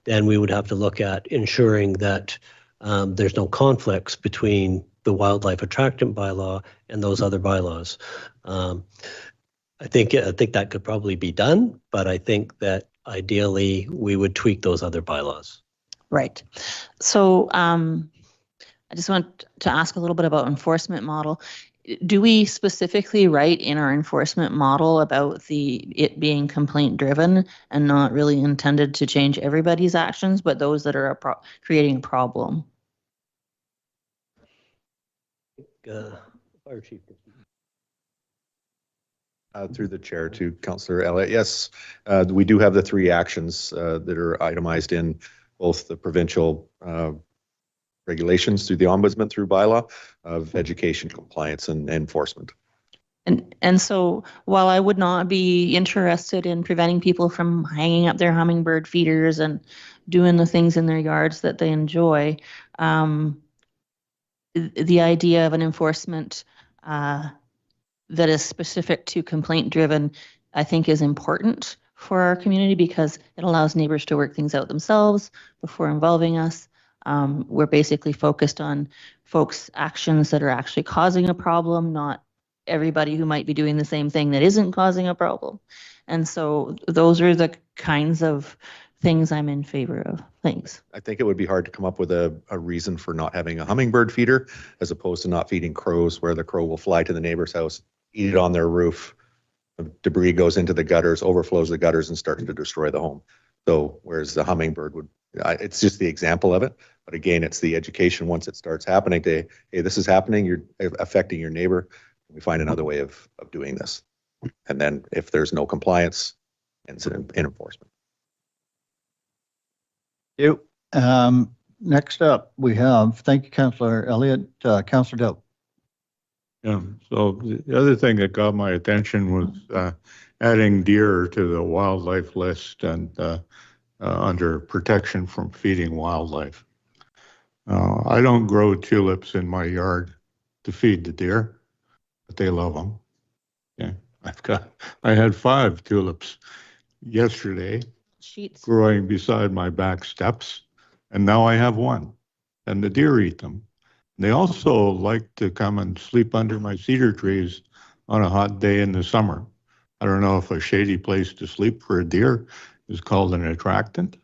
then we would have to look at ensuring that there's no conflicts between the wildlife attractant bylaw and those other bylaws. I think that could probably be done, but I think that ideally we would tweak those other bylaws. Right. So I just want to ask a little bit about enforcement model. Do we specifically write in our enforcement model about it being complaint driven and not really intended to change everybody's actions, but those that are creating a problem? Fire Chief. Through the chair to Councillor Elliott. Yes, we do have the 3 actions that are itemized in both the provincial regulations through the ombudsman through bylaw of education, compliance, and enforcement. And so while I would not be interested in preventing people from hanging up their hummingbird feeders and doing the things in their yards that they enjoy, the idea of an enforcement that is specific to complaint driven, I think is important for our community because it allows neighbors to work things out themselves before involving us. We're basically focused on folks' actions that are actually causing a problem, not everybody who might be doing the same thing that isn't causing a problem. And so those are the kinds of things I'm in favor of. Thanks. I think it would be hard to come up with a reason for not having a hummingbird feeder as opposed to not feeding crows, where the crow will fly to the neighbor's house, eat it on their roof. Debris goes into the gutters, overflows the gutters, and starts to destroy the home. So whereas the hummingbird would, it's just the example of it. But again, it's the education once it starts happening to, hey, this is happening, you're affecting your neighbor. We find another way of doing this. And then if there's no compliance, incident in enforcement. Thank you. Next up, we have, thank you, Councillor Elliott, Councillor Delp. Yeah, so the other thing that got my attention was adding deer to the wildlife list and under protection from feeding wildlife. I don't grow tulips in my yard to feed the deer, but they love them. Yeah, I had 5 tulips yesterday growing beside my back steps, and now I have 1, and the deer eat them. They also like to come and sleep under my cedar trees on a hot day in the summer. I don't know if a shady place to sleep for a deer is called an attractant,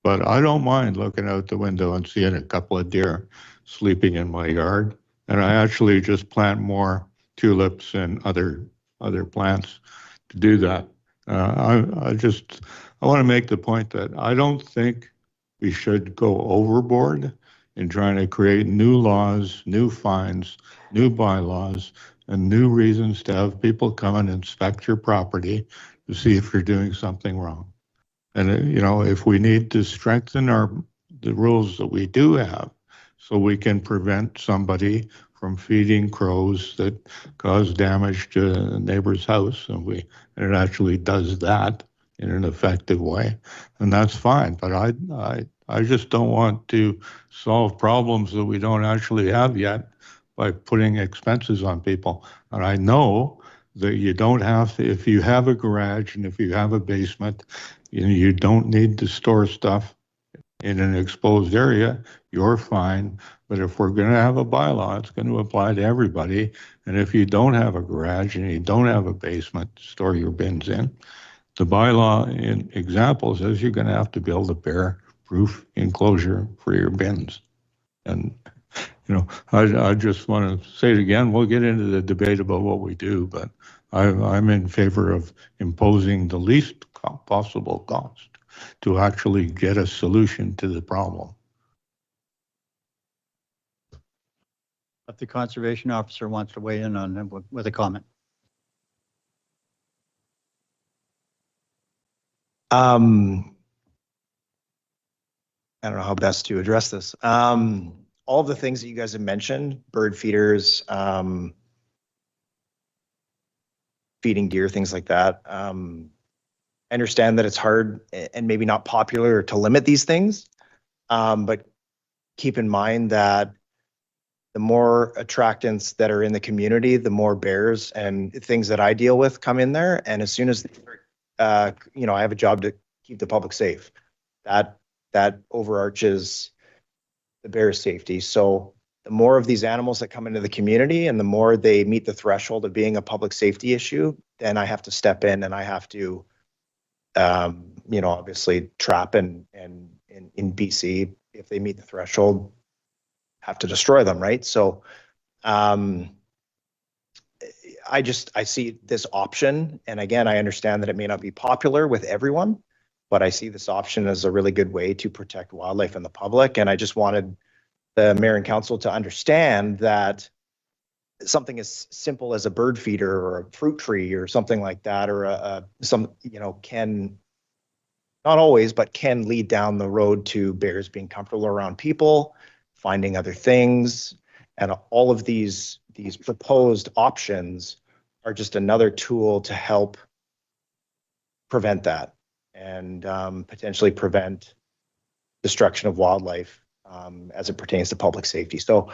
but I don't mind looking out the window and seeing a couple of deer sleeping in my yard. And I actually just plant more tulips and other plants to do that. I want to make the point that I don't think we should go overboard in trying to create new laws, new fines, new bylaws and new reasons to have people come and inspect your property to see if you're doing something wrong. And, if we need to strengthen the rules that we do have so we can prevent somebody from feeding crows that cause damage to a neighbor's house, and it actually does that in an effective way, and that's fine. But I just don't want to solve problems that we don't actually have yet by putting expenses on people. And I know that you don't have to, if you have a garage and if you have a basement, you don't need to store stuff in an exposed area, you're fine. But if we're going to have a bylaw, it's going to apply to everybody. And if you don't have a garage and you don't have a basement to store your bins in, the bylaw in example says you're going to have to build a bear-proof enclosure for your bins. And, I just want to say it again, we'll get into the debate about what we do, but I'm in favor of imposing the least possible cost to actually get a solution to the problem. If the conservation officer wants to weigh in on them with a comment. I don't know how best to address this. All of the things that you guys have mentioned, bird feeders, feeding deer, things like that. I understand that it's hard and maybe not popular to limit these things, but keep in mind that the more attractants that are in the community, the more bears and things that I deal with come in there. And as soon as, I have a job to keep the public safe, that overarches the bear safety. So the more of these animals that come into the community and the more they meet the threshold of being a public safety issue, then I have to step in and I have to, obviously trap and in BC, if they meet the threshold, have to destroy them, right? So I see this option. And again, I understand that it may not be popular with everyone, but I see this option as a really good way to protect wildlife and the public. And I just wanted the mayor and council to understand that something as simple as a bird feeder or a fruit tree or something like that, or can, not always, but can lead down the road to bears being comfortable around people, finding other things. And all of these proposed options are just another tool to help prevent that and potentially prevent destruction of wildlife as it pertains to public safety. So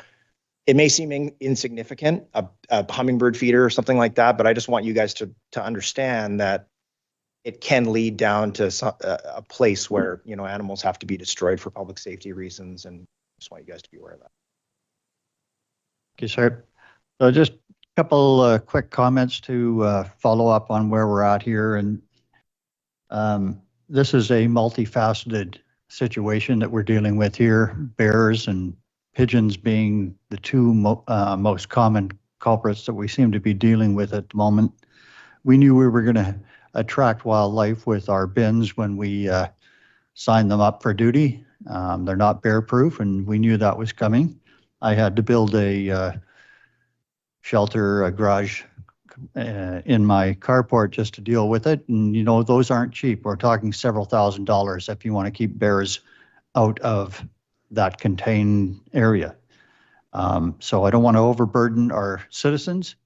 it may seem insignificant, a hummingbird feeder or something like that, but I just want you guys to understand that it can lead down to a place where, animals have to be destroyed for public safety reasons. And I just want you guys to be aware of that. Okay, sir. So just a couple quick comments to follow up on where we're at here. And this is a multifaceted situation that we're dealing with here. Bears and pigeons being the two most common culprits that we seem to be dealing with at the moment. We knew we were going to attract wildlife with our bins when we signed them up for duty. They're not bear proof, and we knew that was coming. I had to build a shelter, a garage in my carport just to deal with it. And, those aren't cheap. We're talking several $1,000s if you want to keep bears out of that contained area. So I don't want to overburden our citizens.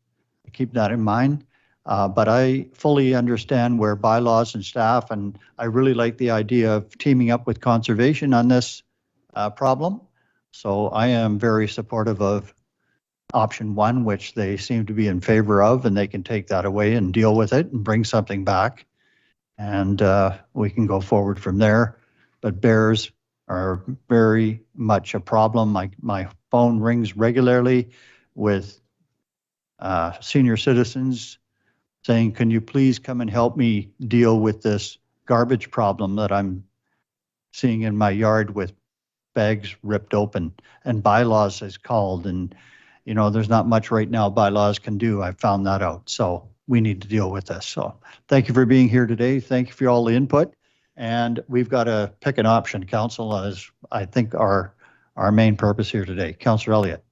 Keep that in mind. But I fully understand where bylaws and staff, and I really like the idea of teaming up with conservation on this problem. So I am very supportive of option one, which they seem to be in favor of, and they can take that away and deal with it and bring something back. And we can go forward from there. But bears are very much a problem. My phone rings regularly with senior citizens saying, can you please come and help me deal with this garbage problem that I'm seeing in my yard with bags ripped open, and bylaws is called. And, there's not much right now bylaws can do. I found that out. So we need to deal with this. So thank you for being here today. Thank you for all the input. And we've got to pick an option, council, as I think our main purpose here today. Councillor Elliott.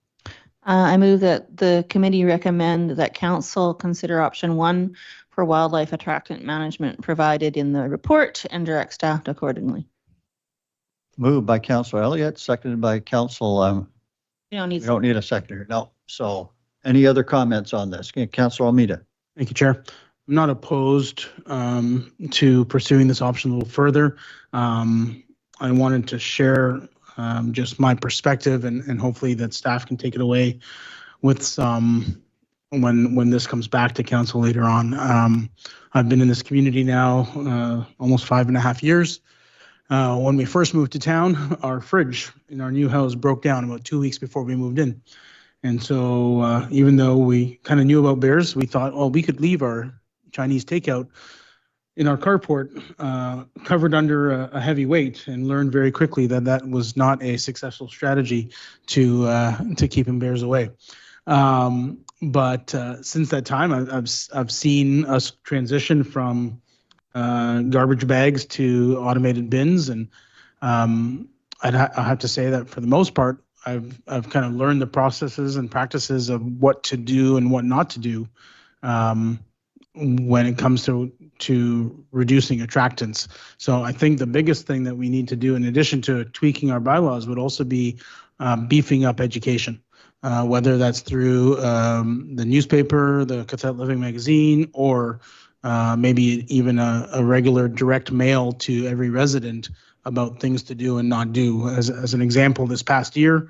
I move that the committee recommend that council consider option 1 for wildlife attractant management provided in the report and direct staff accordingly. Moved by Councillor Elliott, seconded by Council, You don't need. we don't need a seconder, no. So any other comments on this? Okay, Councillor Almeida. Thank you, Chair. I'm not opposed to pursuing this option a little further. I wanted to share just my perspective and hopefully that staff can take it away with some when this comes back to council later on. I've been in this community now almost 5.5 years. When we first moved to town, our fridge in our new house broke down about 2 weeks before we moved in. And so even though we kind of knew about bears, we thought, oh, we could leave our Chinese takeout in our carport covered under a heavy weight, and learned very quickly that that was not a successful strategy to keeping bears away. But since that time, I've seen us transition from garbage bags to automated bins, and I have to say that for the most part, I've kind of learned the processes and practices of what to do and what not to do when it comes to reducing attractants. So I think the biggest thing that we need to do, in addition to tweaking our bylaws, would also be beefing up education, whether that's through the newspaper, the Catholic Living magazine, or maybe even a regular direct mail to every resident about things to do and not do. As an example, this past year,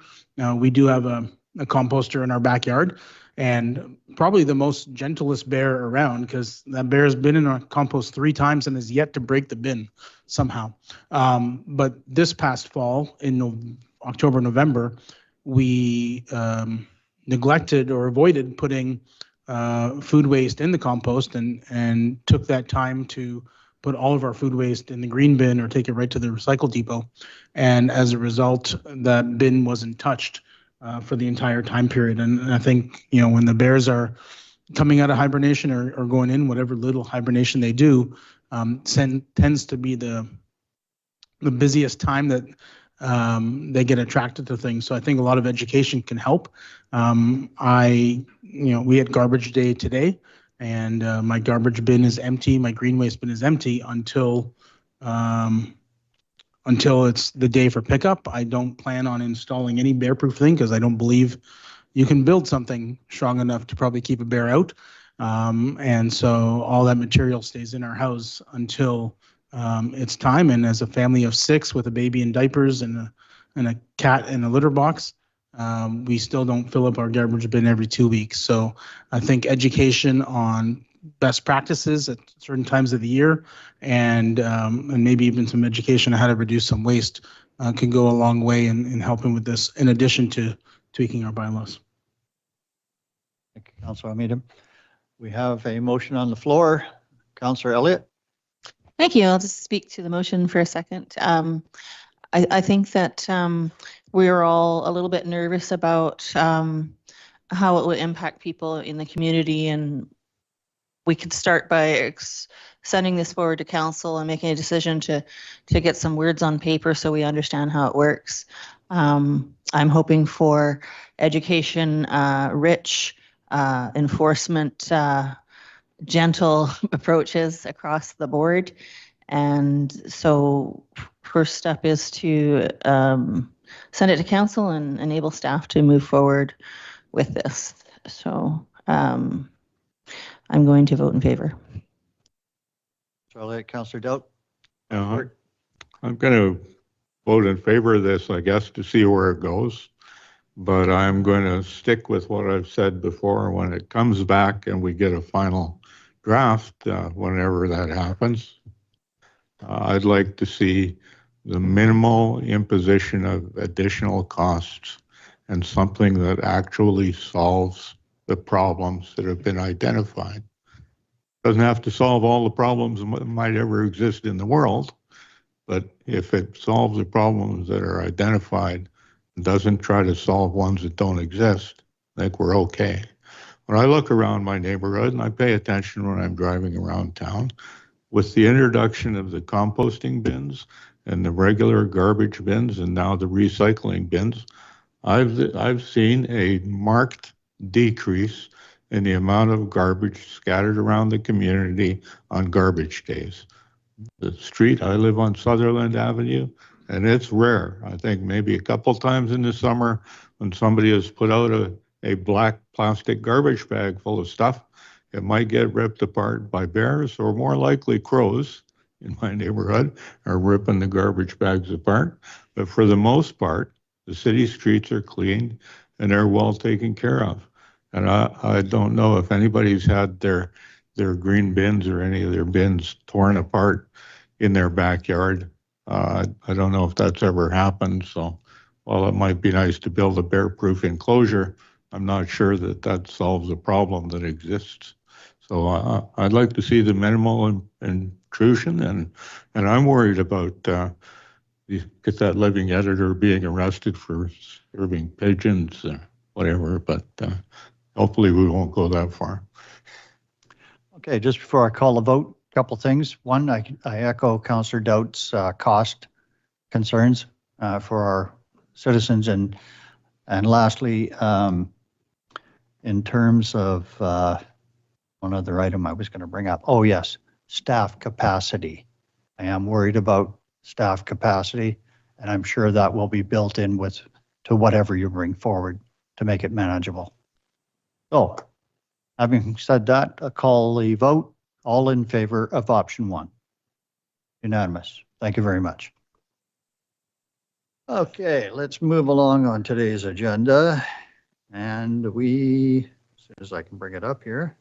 we do have a composter in our backyard, and probably the most gentlest bear around, because that bear has been in our compost 3 times and has yet to break the bin somehow. But this past fall, in October, November, we neglected or avoided putting food waste in the compost and took that time to put all of our food waste in the green bin or take it right to the recycle depot. And as a result, that bin wasn't touched for the entire time period. And I think, when the bears are coming out of hibernation or going in, whatever little hibernation they do, tends to be the busiest time that they get attracted to things. So I think a lot of education can help. We had garbage day today, and my garbage bin is empty. My green waste bin is empty until it's the day for pickup. I don't plan on installing any bear-proof thing because I don't believe you can build something strong enough to probably keep a bear out. And so all that material stays in our house until it's time. And as a family of 6 with a baby in diapers and a cat in a litter box, we still don't fill up our garbage bin every 2 weeks. So I think education on best practices at certain times of the year, and maybe even some education on how to reduce some waste can go a long way in helping with this, in addition to tweaking our bylaws. Thank you, Councillor Almeida. We have a motion on the floor. Councillor Elliott. Thank you. I'll just speak to the motion for a second. I think that we're all a little bit nervous about how it would impact people in the community, and we could start by sending this forward to council and making a decision to get some words on paper so we understand how it works. I'm hoping for education, rich enforcement, gentle approaches across the board. And so first step is to send it to council and enable staff to move forward with this. So I'm going to vote in favor. Charlie, Councillor Doubt. I'm going to vote in favor of this, I guess, to see where it goes. But I'm going to stick with what I've said before. When it comes back and we get a final draft, whenever that happens, I'd like to see the minimal imposition of additional costs and something that actually solves the problems that have been identified. Doesn't have to solve all the problems that might ever exist in the world, but if it solves the problems that are identified and doesn't try to solve ones that don't exist, I think we're okay. When I look around my neighborhood, and I pay attention when I'm driving around town, with the introduction of the composting bins and the regular garbage bins and now the recycling bins, I've seen a marked decrease in the amount of garbage scattered around the community on garbage days. The street, I live on Sutherland Avenue, and it's rare. I think maybe a couple times in the summer when somebody has put out a black plastic garbage bag full of stuff, it might get ripped apart by bears, or more likely crows in my neighborhood are ripping the garbage bags apart. But for the most part, the city streets are clean and they're well taken care of. And I don't know if anybody's had their green bins or any of their bins torn apart in their backyard. I don't know if that's ever happened. So while it might be nice to build a bear-proof enclosure, I'm not sure that that solves a problem that exists. So I'd like to see the minimal intrusion, and I'm worried about get that living editor being arrested for serving pigeons or whatever, but hopefully we won't go that far. Okay, just before I call the vote, a couple things. One, I echo Councillor Doubt's cost concerns for our citizens, and lastly, in terms of one other item I was going to bring up. Oh yes, staff capacity. I am worried about staff capacity, and I'm sure that will be built in to whatever you bring forward to make it manageable. So, having said that, I call the vote. All in favor of option 1. Unanimous. Thank you very much. Okay, let's move along on today's agenda. And as soon as I can bring it up here.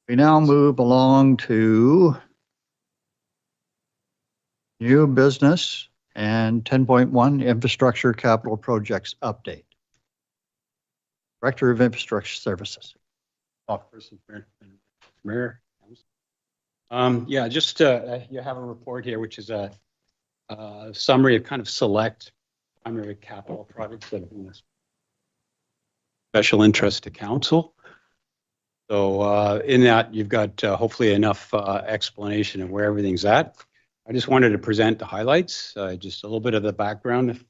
We now move along to new business and 10.1 infrastructure capital projects update. Director of Infrastructure Services. Mayor. Yeah, just you have a report here, which is a summary of kind of select primary capital projects that have been of special interest to council. So in that, you've got hopefully enough explanation of where everything's at. I just wanted to present the highlights, just a little bit of the background if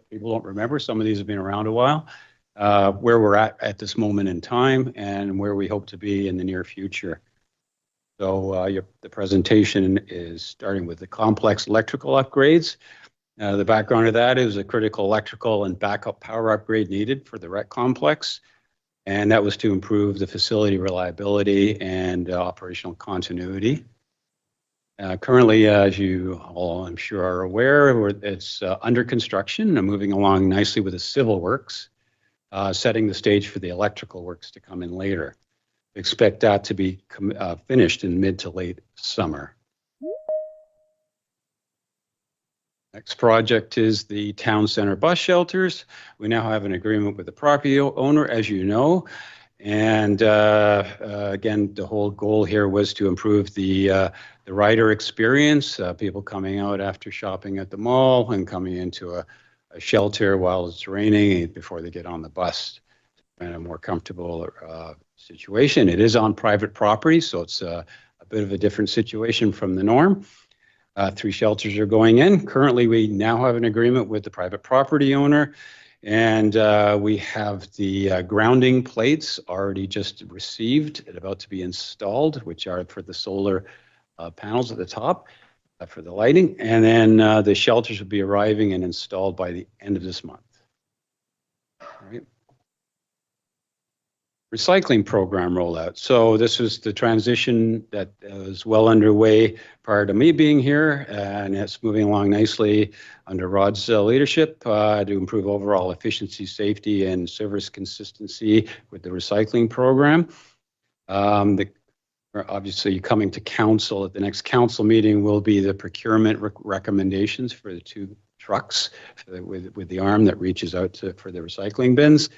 people don't remember. Some of these have been around a while, where we're at this moment in time and where we hope to be in the near future. So the presentation is starting with the complex electrical upgrades. The background of that is a critical electrical and backup power upgrade needed for the REC complex. And that was to improve the facility reliability and operational continuity. Currently, as you all I'm sure are aware, it's under construction and moving along nicely with the civil works, setting the stage for the electrical works to come in later. Expect that to be finished in mid to late summer. Next project is the town center bus shelters. We now have an agreement with the property owner, as you know. And again, the whole goal here was to improve the rider experience, people coming out after shopping at the mall and coming into a shelter while it's raining before they get on the bus in a more comfortable situation. It is on private property, so it's a bit of a different situation from the norm. 3 shelters are going in. Currently, we now have an agreement with the private property owner, and we have the grounding plates already just received and about to be installed, which are for the solar panels at the top for the lighting. And then the shelters will be arriving and installed by the end of this month. All right. Recycling program rollout. So this was the transition that was well underway prior to me being here, and it's moving along nicely under Rod's leadership to improve overall efficiency, safety, and service consistency with the recycling program. Obviously, coming to council at the next council meeting will be the procurement recommendations for the 2 trucks with the arm that reaches out for the recycling bins.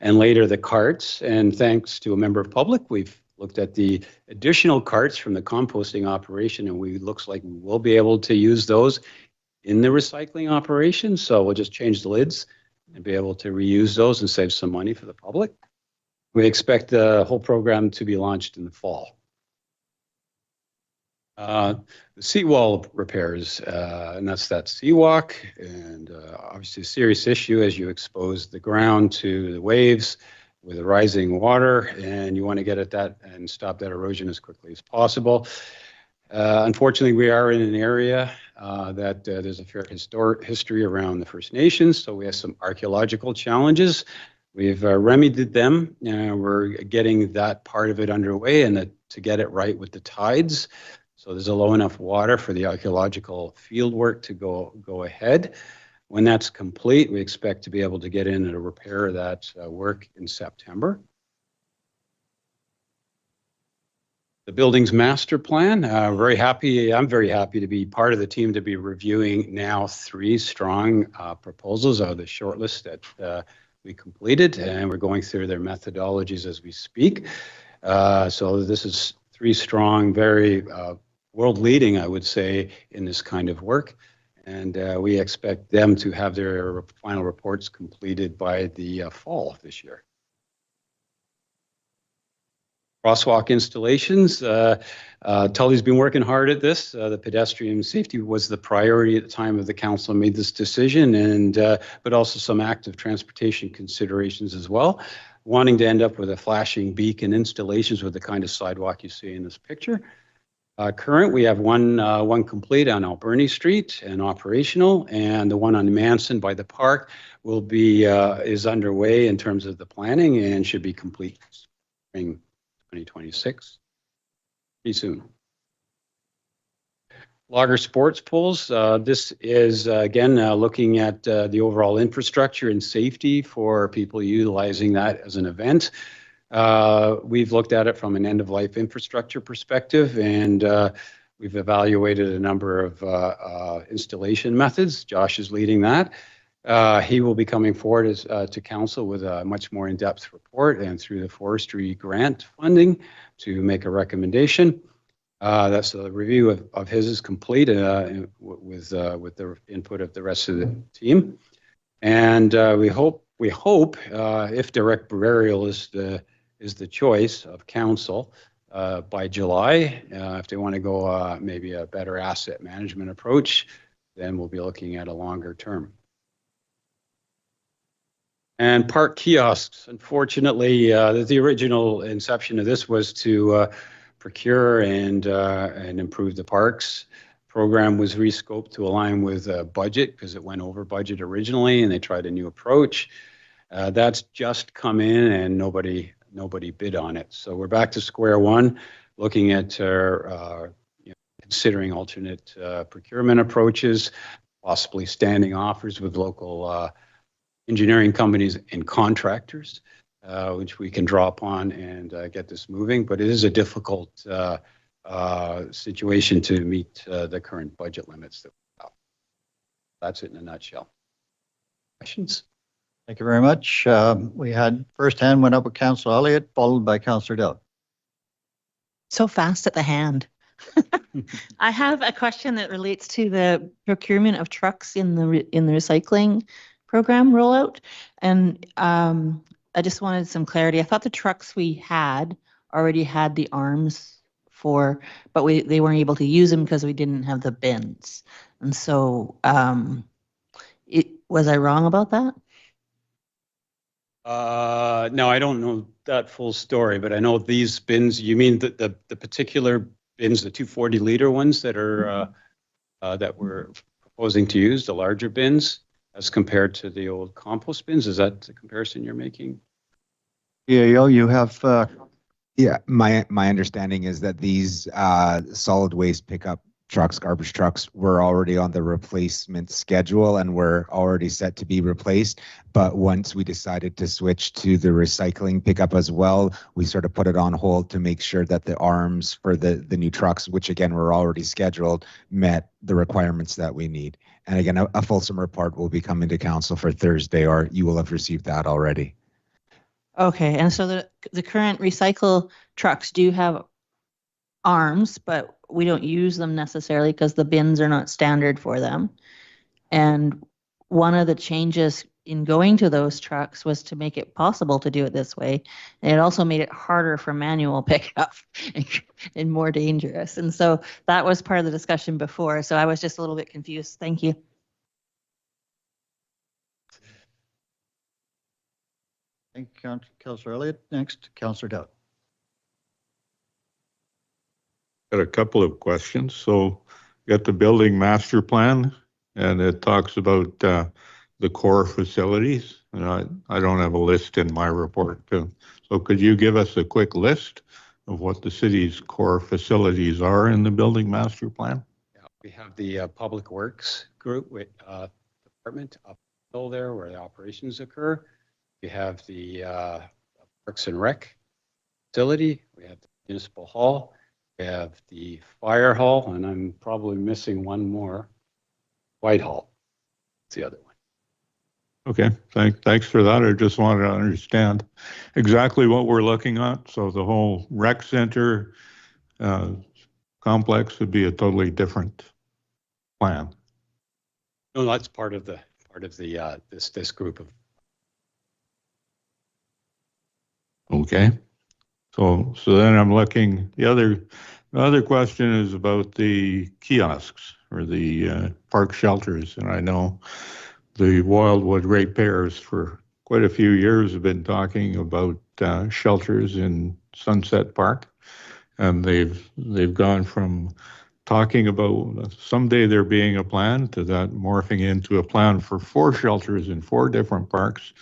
And later the carts, and thanks to a member of public, we've looked at the additional carts from the composting operation, and looks like we will be able to use those in the recycling operation. So we'll just change the lids and be able to reuse those and save some money for the public. We expect the whole program to be launched in the fall. The seawall repairs, and that's that seawalk, and obviously a serious issue as you expose the ground to the waves with the rising water, and you want to get at that and stop that erosion as quickly as possible. Unfortunately, we are in an area that there's a fair history around the First Nations, so we have some archaeological challenges. We've remedied them, and we're getting that part of it underway, and to get it right with the tides. So there's a low enough water for the archaeological field work to go ahead. When that's complete, we expect to be able to get in and repair that work in September. The building's master plan, I'm very happy to be part of the team to be reviewing now 3 strong proposals out of the shortlist that we completed, and we're going through their methodologies as we speak. So this is 3 strong, very world leading, I would say, in this kind of work. And we expect them to have their final reports completed by the fall of this year. Crosswalk installations. Tully's been working hard at this. The pedestrian safety was the priority at the time of the council made this decision, and but also some active transportation considerations as well. Wanting to end up with a flashing beacon installations with the kind of sidewalk you see in this picture. We have one complete on Alberni Street and operational, and the one on Manson by the park will be is underway in terms of the planning and should be complete spring 2026. Pretty soon. Logger sports pools. This is again looking at the overall infrastructure and safety for people utilizing that as an event. We've looked at it from an end-of-life infrastructure perspective, and we've evaluated a number of installation methods. Josh is leading that. He will be coming forward to council with a much more in-depth report and through the forestry grant funding to make a recommendation. That's the review of his is complete with the input of the rest of the team. And we hope if direct burial is the choice of council by July, if they want to go maybe a better asset management approach, then we'll be looking at a longer term. And park kiosks, unfortunately, the original inception of this was to procure and improve the parks. Program was rescoped to align with budget because it went over budget originally, and they tried a new approach. That's just come in, and nobody bid on it. So we're back to square one, looking at considering alternate procurement approaches, possibly standing offers with local engineering companies and contractors, which we can draw upon and get this moving. But it is a difficult situation to meet the current budget limits that we have. That's it in a nutshell. Questions? Thank you very much. We had first hand went up with Councillor Elliott, followed by Councillor Dell. So fast at the hand. I have a question that relates to the procurement of trucks in the recycling program rollout, and I just wanted some clarity. I thought the trucks we had already had the arms for, but they weren't able to use them because we didn't have the bins. And so, was I wrong about that? No, I don't know that full story, but I know these bins. You mean the particular bins, the 240-liter ones that are that we're proposing to use, the larger bins, as compared to the old compost bins? Is that the comparison you're making? Yeah, you have. Yeah, my understanding is that these solid waste pickup trucks, garbage trucks, were already on the replacement schedule and were already set to be replaced. But once we decided to switch to the recycling pickup as well, we sort of put it on hold to make sure that the arms for the new trucks, which again were already scheduled, met the requirements that we need. And again, a fulsome report will be coming to council for Thursday, or you will have received that already. Okay, and so the current recycle trucks do have arms, but we don't use them necessarily because the bins are not standard for them. And one of the changes in going to those trucks was to make it possible to do it this way. And it also made it harder for manual pickup and more dangerous. And so that was part of the discussion before. So I was just a little bit confused. Thank you. Thank you, Councillor Elliott. Next, Councillor Dowd. Got a couple of questions. So you got the building master plan, and it talks about the core facilities. And I don't have a list in my report. So could you give us a quick list of what the city's core facilities are in the building master plan? Yeah, we have the Public Works group with department up there where the operations occur. We have the Parks and Rec facility. We have the Municipal Hall. We have the Fire Hall, and I'm probably missing one more. Whitehall. That's the other one. Okay, thanks for that. I just wanted to understand exactly what we're looking at. So the whole rec center complex would be a totally different plan. No, that's part of the this group of. Okay, so then I'm looking. The other question is about the kiosks or the park shelters, and I know the Wildwood ratepayers for quite a few years have been talking about shelters in Sunset Park, and they've gone from talking about someday there being a plan to that morphing into a plan for 4 shelters in 4 different parks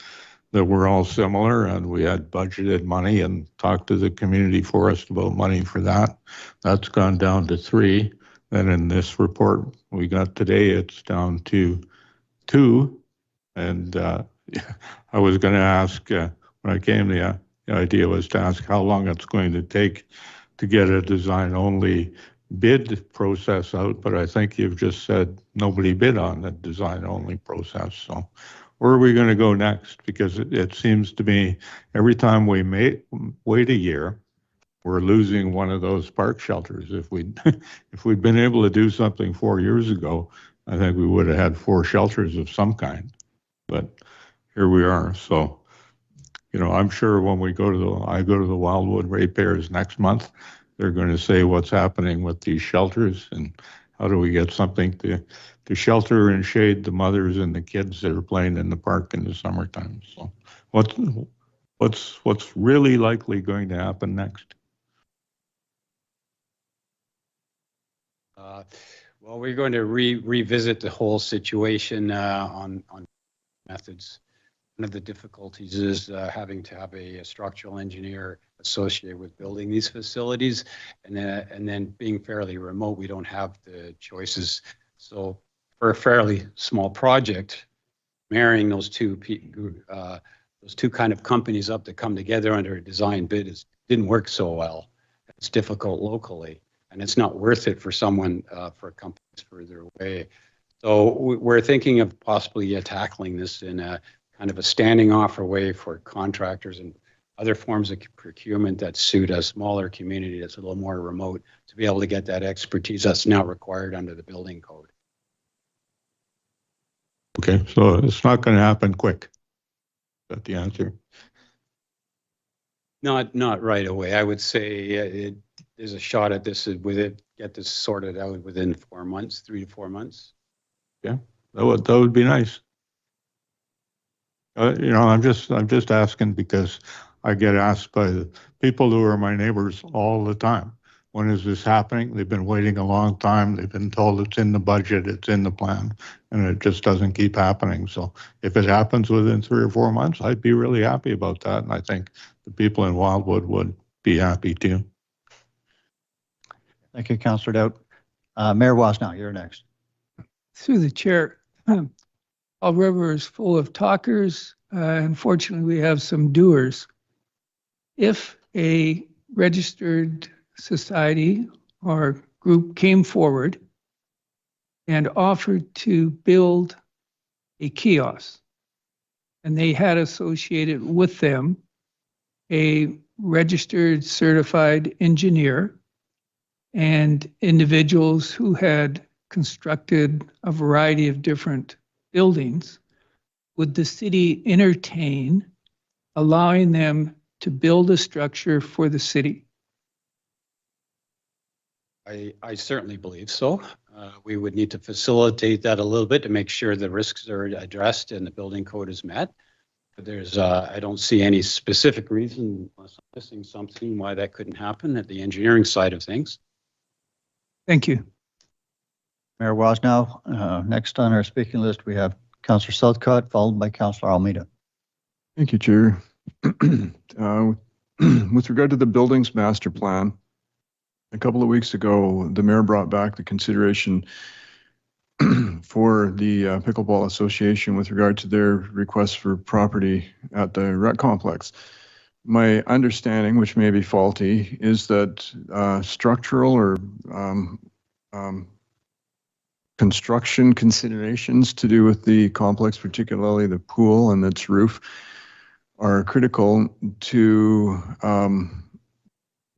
that were all similar, and we had budgeted money and talked to the community forest about money for that. That's gone down to 3. Then in this report we got today, it's down to 2. And I was going to ask, when I came, the idea was to ask how long it's going to take to get a design-only bid process out, but I think you've just said nobody bid on the design-only process. So where are we going to go next? Because it seems to me every time we wait a year, we're losing one of those park shelters. If we'd been able to do something 4 years ago, I think we would have had 4 shelters of some kind. But here we are. So, I'm sure when I go to the Wildwood ratepayers next month, they're going to say what's happening with these shelters and how do we get something to shelter and shade the mothers and the kids that are playing in the park in the summertime. So what's really likely going to happen next? Well, we're going to revisit the whole situation on methods. One of the difficulties is having to have a structural engineer associated with building these facilities, and then being fairly remote, we don't have the choices. So for a fairly small project, marrying those two kind of companies up to come together under a design bid didn't work so well. It's difficult locally, and it's not worth it for someone, for companies further away. So we're thinking of possibly tackling this in a kind of a standing offer way for contractors and other forms of procurement that suit a smaller community that's a little more remote to be able to get that expertise that's now required under the building code. Okay, so it's not going to happen quick. Is that the answer? Not right away. I would say there's a shot at this get this sorted out within 4 months, 3 to 4 months. Yeah, that would be nice. I'm just asking because I get asked by the people who are my neighbors all the time, when is this happening? They've been waiting a long time. They've been told it's in the budget, it's in the plan, and it just doesn't keep happening. So if it happens within 3 or 4 months, I'd be really happy about that. And I think the people in Wildwood would be happy too. Thank you, Councillor Dowd. Mayor Wasnow, you're next. Through the chair, Fall River is full of talkers. Unfortunately, we have some doers. If a registered society or group came forward and offered to build a kiosk, and they had associated with them a registered certified engineer and individuals who had constructed a variety of different buildings, would the city entertain allowing them to build a structure for the city? I certainly believe so. We would need to facilitate that a little bit to make sure the risks are addressed and the building code is met. But there's, I don't see any specific reason, unless I'm missing something, why that couldn't happen at the engineering side of things. Thank you. Mayor Wasnow, next on our speaking list, we have Councillor Southcott, followed by Councillor Almeida. Thank you, Chair. With regard to the buildings master plan, a couple of weeks ago, the mayor brought back the consideration for the Pickleball Association with regard to their request for property at the rec complex. My understanding, which may be faulty, is that structural or construction considerations to do with the complex, particularly the pool and its roof, are critical to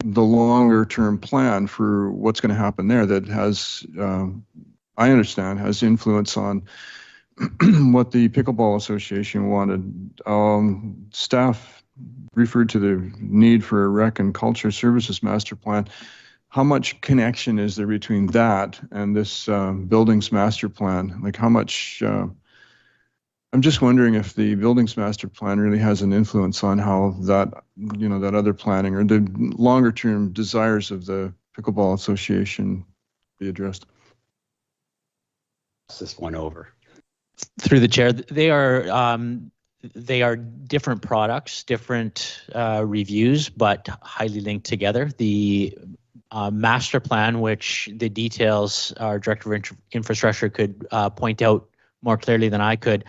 the longer term plan for what's going to happen there that has, I understand, has influence on what the Pickleball Association wanted. Staff referred to the need for a rec and culture services master plan. How much connection is there between that and this buildings master plan? Like how much, I'm just wondering if the buildings master plan really has an influence on how that, you know, that other planning or the longer term desires of the Pickleball Association be addressed. Pass this one over. Through the chair, they are different products, different reviews, but highly linked together. The master plan, which the details our director of infrastructure could point out more clearly than I could,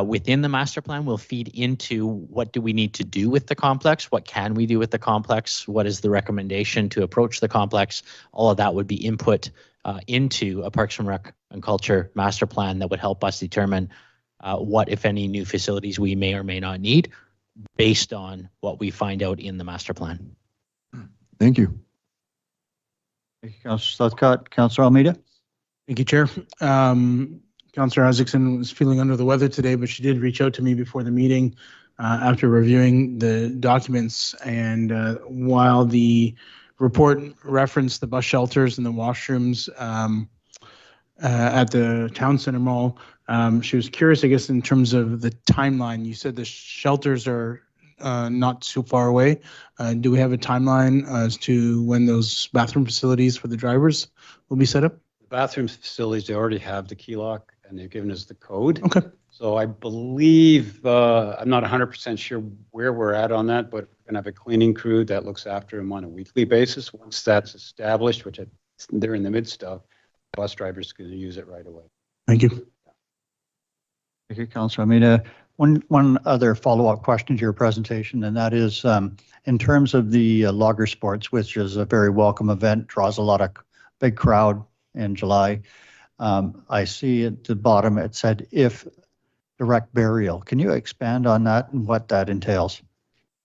within the master plan will feed into what do we need to do with the complex, what can we do with the complex, what is the recommendation to approach the complex. All of that would be input into a Parks and Rec and Culture master plan that would help us determine what, if any, new facilities we may or may not need based on what we find out in the master plan. Thank you. Thank you, Councillor Southcott. Councillor Almeida? Thank you, Chair. Councillor Isaacson was feeling under the weather today, but she did reach out to me before the meeting after reviewing the documents. And while the report referenced the bus shelters and the washrooms at the Town Center Mall, she was curious, I guess, in terms of the timeline. You said the shelters are not too far away. Do we have a timeline as to when those bathroom facilities for the drivers will be set up? The bathroom facilities, they already have the key lock and they've given us the code. Okay. So I believe, I'm not 100% sure where we're at on that, but we're going to have a cleaning crew that looks after them on a weekly basis. Once that's established, which they're in the midst of, bus drivers going to use it right away. Thank you. Thank you, Councillor Almeida. One other follow-up question to your presentation, and that is in terms of the Logger Sports, which is a very welcome event, draws a lot of big crowd in July. I see at the bottom it said if direct burial. Can you expand on that and what that entails?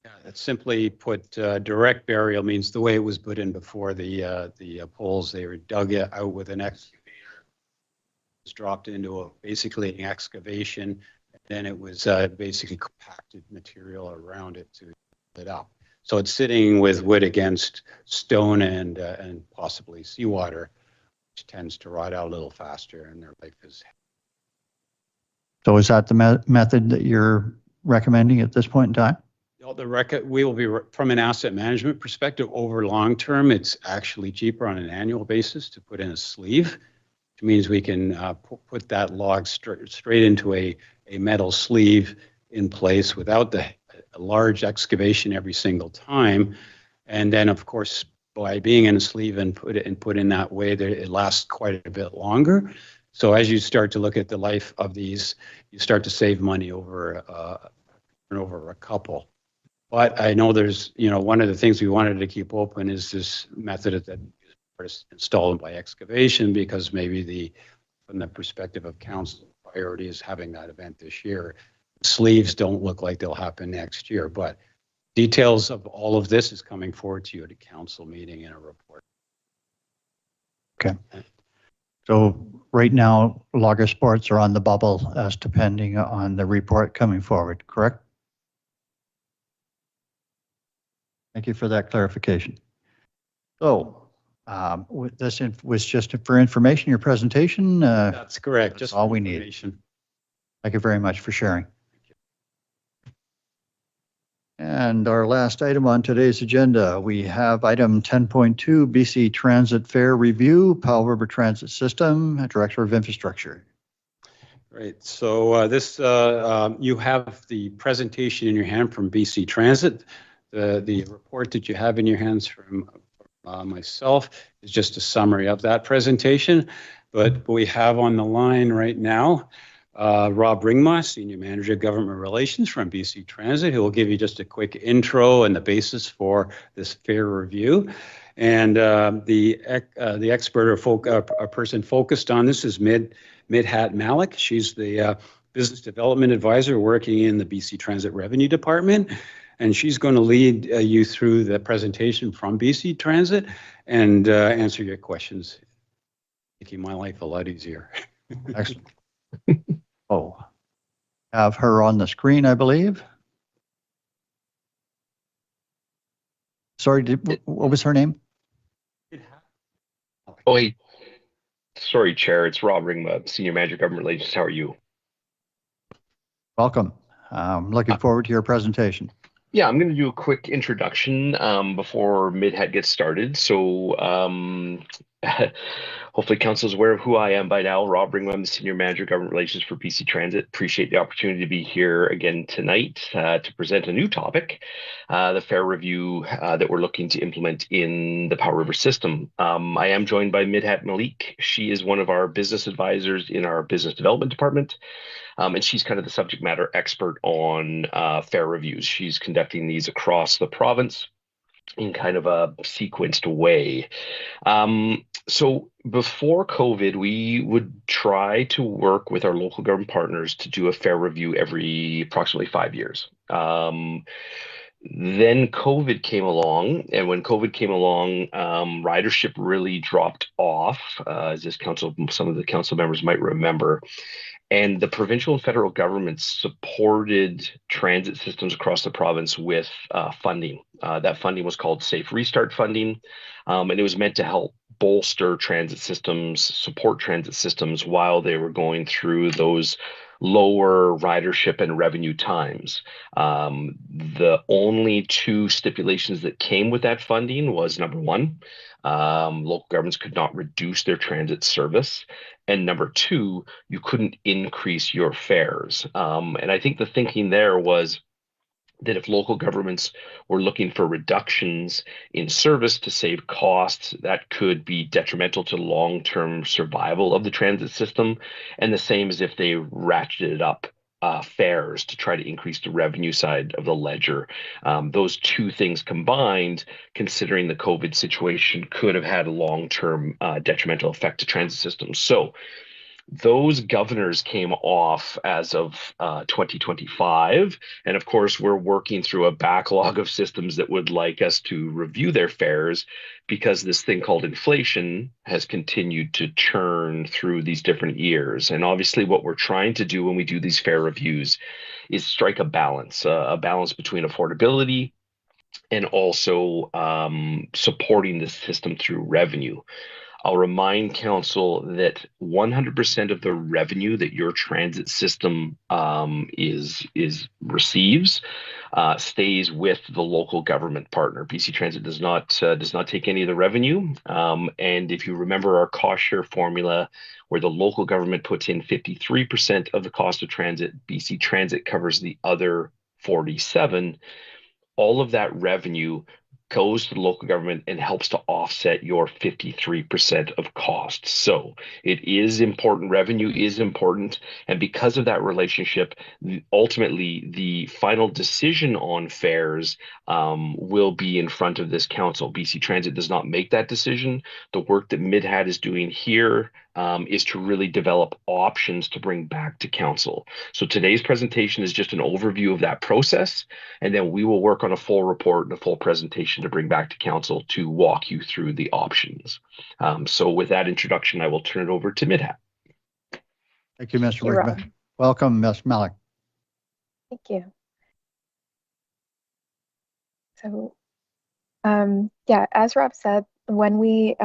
Yeah, it's simply put, direct burial means the way it was put in before the poles. They were dug out with an excavator. It was dropped into basically an excavation. Then it was basically compacted material around it to build it up. So it's sitting with wood against stone and possibly seawater, which tends to rot out a little faster, and their life is. So is that the method that you're recommending at this point in time? We will be, from an asset management perspective, over long term, it's actually cheaper on an annual basis to put in a sleeve, which means we can put that log straight into a metal sleeve in place without the large excavation every single time. And then, of course, by being in a sleeve and put in that way, it lasts quite a bit longer. So as you start to look at the life of these, you start to save money over a couple. But I know there's, one of the things we wanted to keep open is this method that is installed by excavation, because maybe from the perspective of council, priority is having that event this year. Sleeves don't look like they'll happen next year, but details of all of this is coming forward to you at a council meeting in a report. Okay. So right now, logger sports are on the bubble as depending on the report coming forward, correct? Thank you for that clarification. So, this was just for information, your presentation. That's correct. That's Just all for we need. information. Thank you very much for sharing. And our last item on today's agenda, we have item 10.2, BC Transit Fare Review, Powell River Transit System, Director of Infrastructure. Right. So you have the presentation in your hand from BC Transit. The report that you have in your hands from myself is just a summary of that presentation. But we have on the line right now Rob Ringma, Senior Manager of Government Relations from BC Transit, who will give you just a quick intro and the basis for this fare review. And the expert or person focused on this is Midhat Malik. She's the Business Development Advisor working in the BC Transit Revenue Department. And she's going to lead you through the presentation from BC Transit and answer your questions, making my life a lot easier. Excellent. Oh, have her on the screen, I believe. Sorry, what was her name? Oh, hey. Sorry, Chair. It's Rob Ringma, Senior Manager of Government Relations. How are you? Welcome. I'm looking forward to your presentation. Yeah, I'm going to do a quick introduction before Midhat gets started. So hopefully Council is aware of who I am by now. Rob Ringma, I'm the Senior Manager of Government Relations for BC Transit. Appreciate the opportunity to be here again tonight to present a new topic, the fare review that we're looking to implement in the Powell River system. I am joined by Midhat Malik. She is one of our business advisors in our Business Development Department. And she's kind of the subject matter expert on fare reviews. She's conducting these across the province in kind of a sequenced way. So before COVID, we would try to work with our local government partners to do a fare review every approximately 5 years. Then COVID came along, and when COVID came along, ridership really dropped off, as some of the council members might remember. And the provincial and federal governments supported transit systems across the province with funding. That funding was called Safe Restart funding, and it was meant to help bolster transit systems, support transit systems while they were going through those lower ridership and revenue times. The only two stipulations that came with that funding was, number one, local governments could not reduce their transit service. And number two, you couldn't increase your fares. And I think the thinking there was that if local governments were looking for reductions in service to save costs, that could be detrimental to long-term survival of the transit system. And the same as if they ratcheted up fares to try to increase the revenue side of the ledger. Those two things combined, considering the COVID situation, could have had a long-term detrimental effect to transit systems. So those governors came off as of 2025. And of course, we're working through a backlog of systems that would like us to review their fares because this thing called inflation has continued to churn through these different years. And obviously what we're trying to do when we do these fare reviews is strike a balance between affordability and also supporting the system through revenue. I'll remind council that 100% of the revenue that your transit system receives stays with the local government partner. BC Transit does not take any of the revenue. And if you remember our cost share formula, where the local government puts in 53% of the cost of transit, BC Transit covers the other 47%. All of that revenue goes to the local government and helps to offset your 53% of costs. So it is important. Revenue is important. And because of that relationship, ultimately the final decision on fares will be in front of this council. BC Transit does not make that decision. The work that Midhat is doing here is to really develop options to bring back to council. So today's presentation is just an overview of that process, and then we will work on a full report and a full presentation to bring back to council to walk you through the options. So with that introduction, I will turn it over to Midhat. Thank you, Mr. you, Rob. Wigman. Welcome, Ms. Malik. Thank you. So, yeah, as Rob said, when we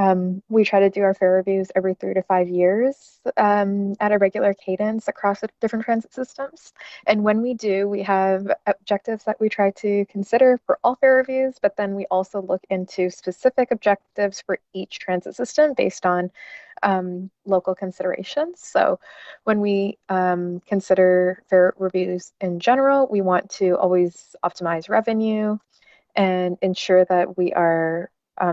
try to do our fare reviews every 3 to 5 years at a regular cadence across the different transit systems. And when we do, we have objectives that we try to consider for all fare reviews, but then we also look into specific objectives for each transit system based on local considerations. So when we consider fare reviews in general, we want to always optimize revenue and ensure that we are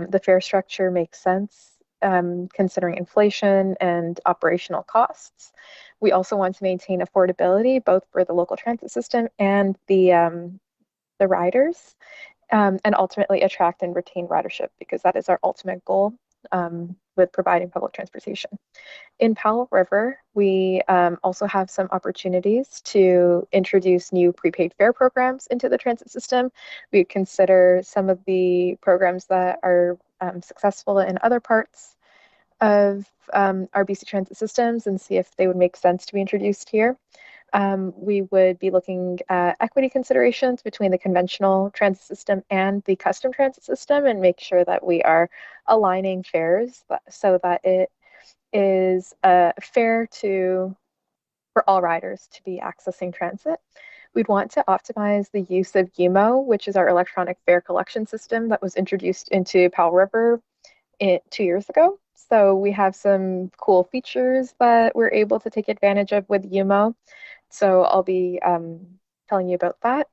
the fare structure makes sense considering inflation and operational costs. We also want to maintain affordability both for the local transit system and the riders, and ultimately attract and retain ridership, because that is our ultimate goal with providing public transportation. In Powell River, we also have some opportunities to introduce new prepaid fare programs into the transit system. We consider some of the programs that are successful in other parts of our BC transit systems and see if they would make sense to be introduced here. We would be looking at equity considerations between the conventional transit system and the custom transit system and make sure that we are aligning fares so that it is fair for all riders to be accessing transit. We'd want to optimize the use of UMO, which is our electronic fare collection system that was introduced into Powell River 2 years ago. So we have some cool features that we're able to take advantage of with UMO. So I'll be telling you about that.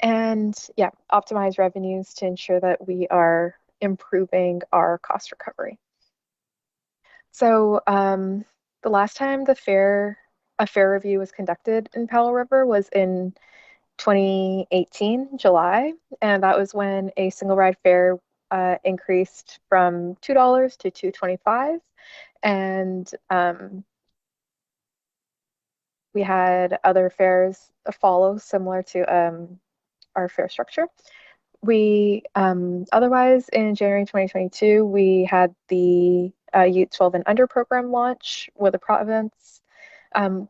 And yeah, optimize revenues to ensure that we are improving our cost recovery. So the last time a fare review was conducted in Powell River was in 2018, July, and that was when a single ride fare increased from $2 to $2.25, and we had other fares follow similar to our fare structure. We otherwise in January 2022 we had the Youth 12 and Under program launch with the province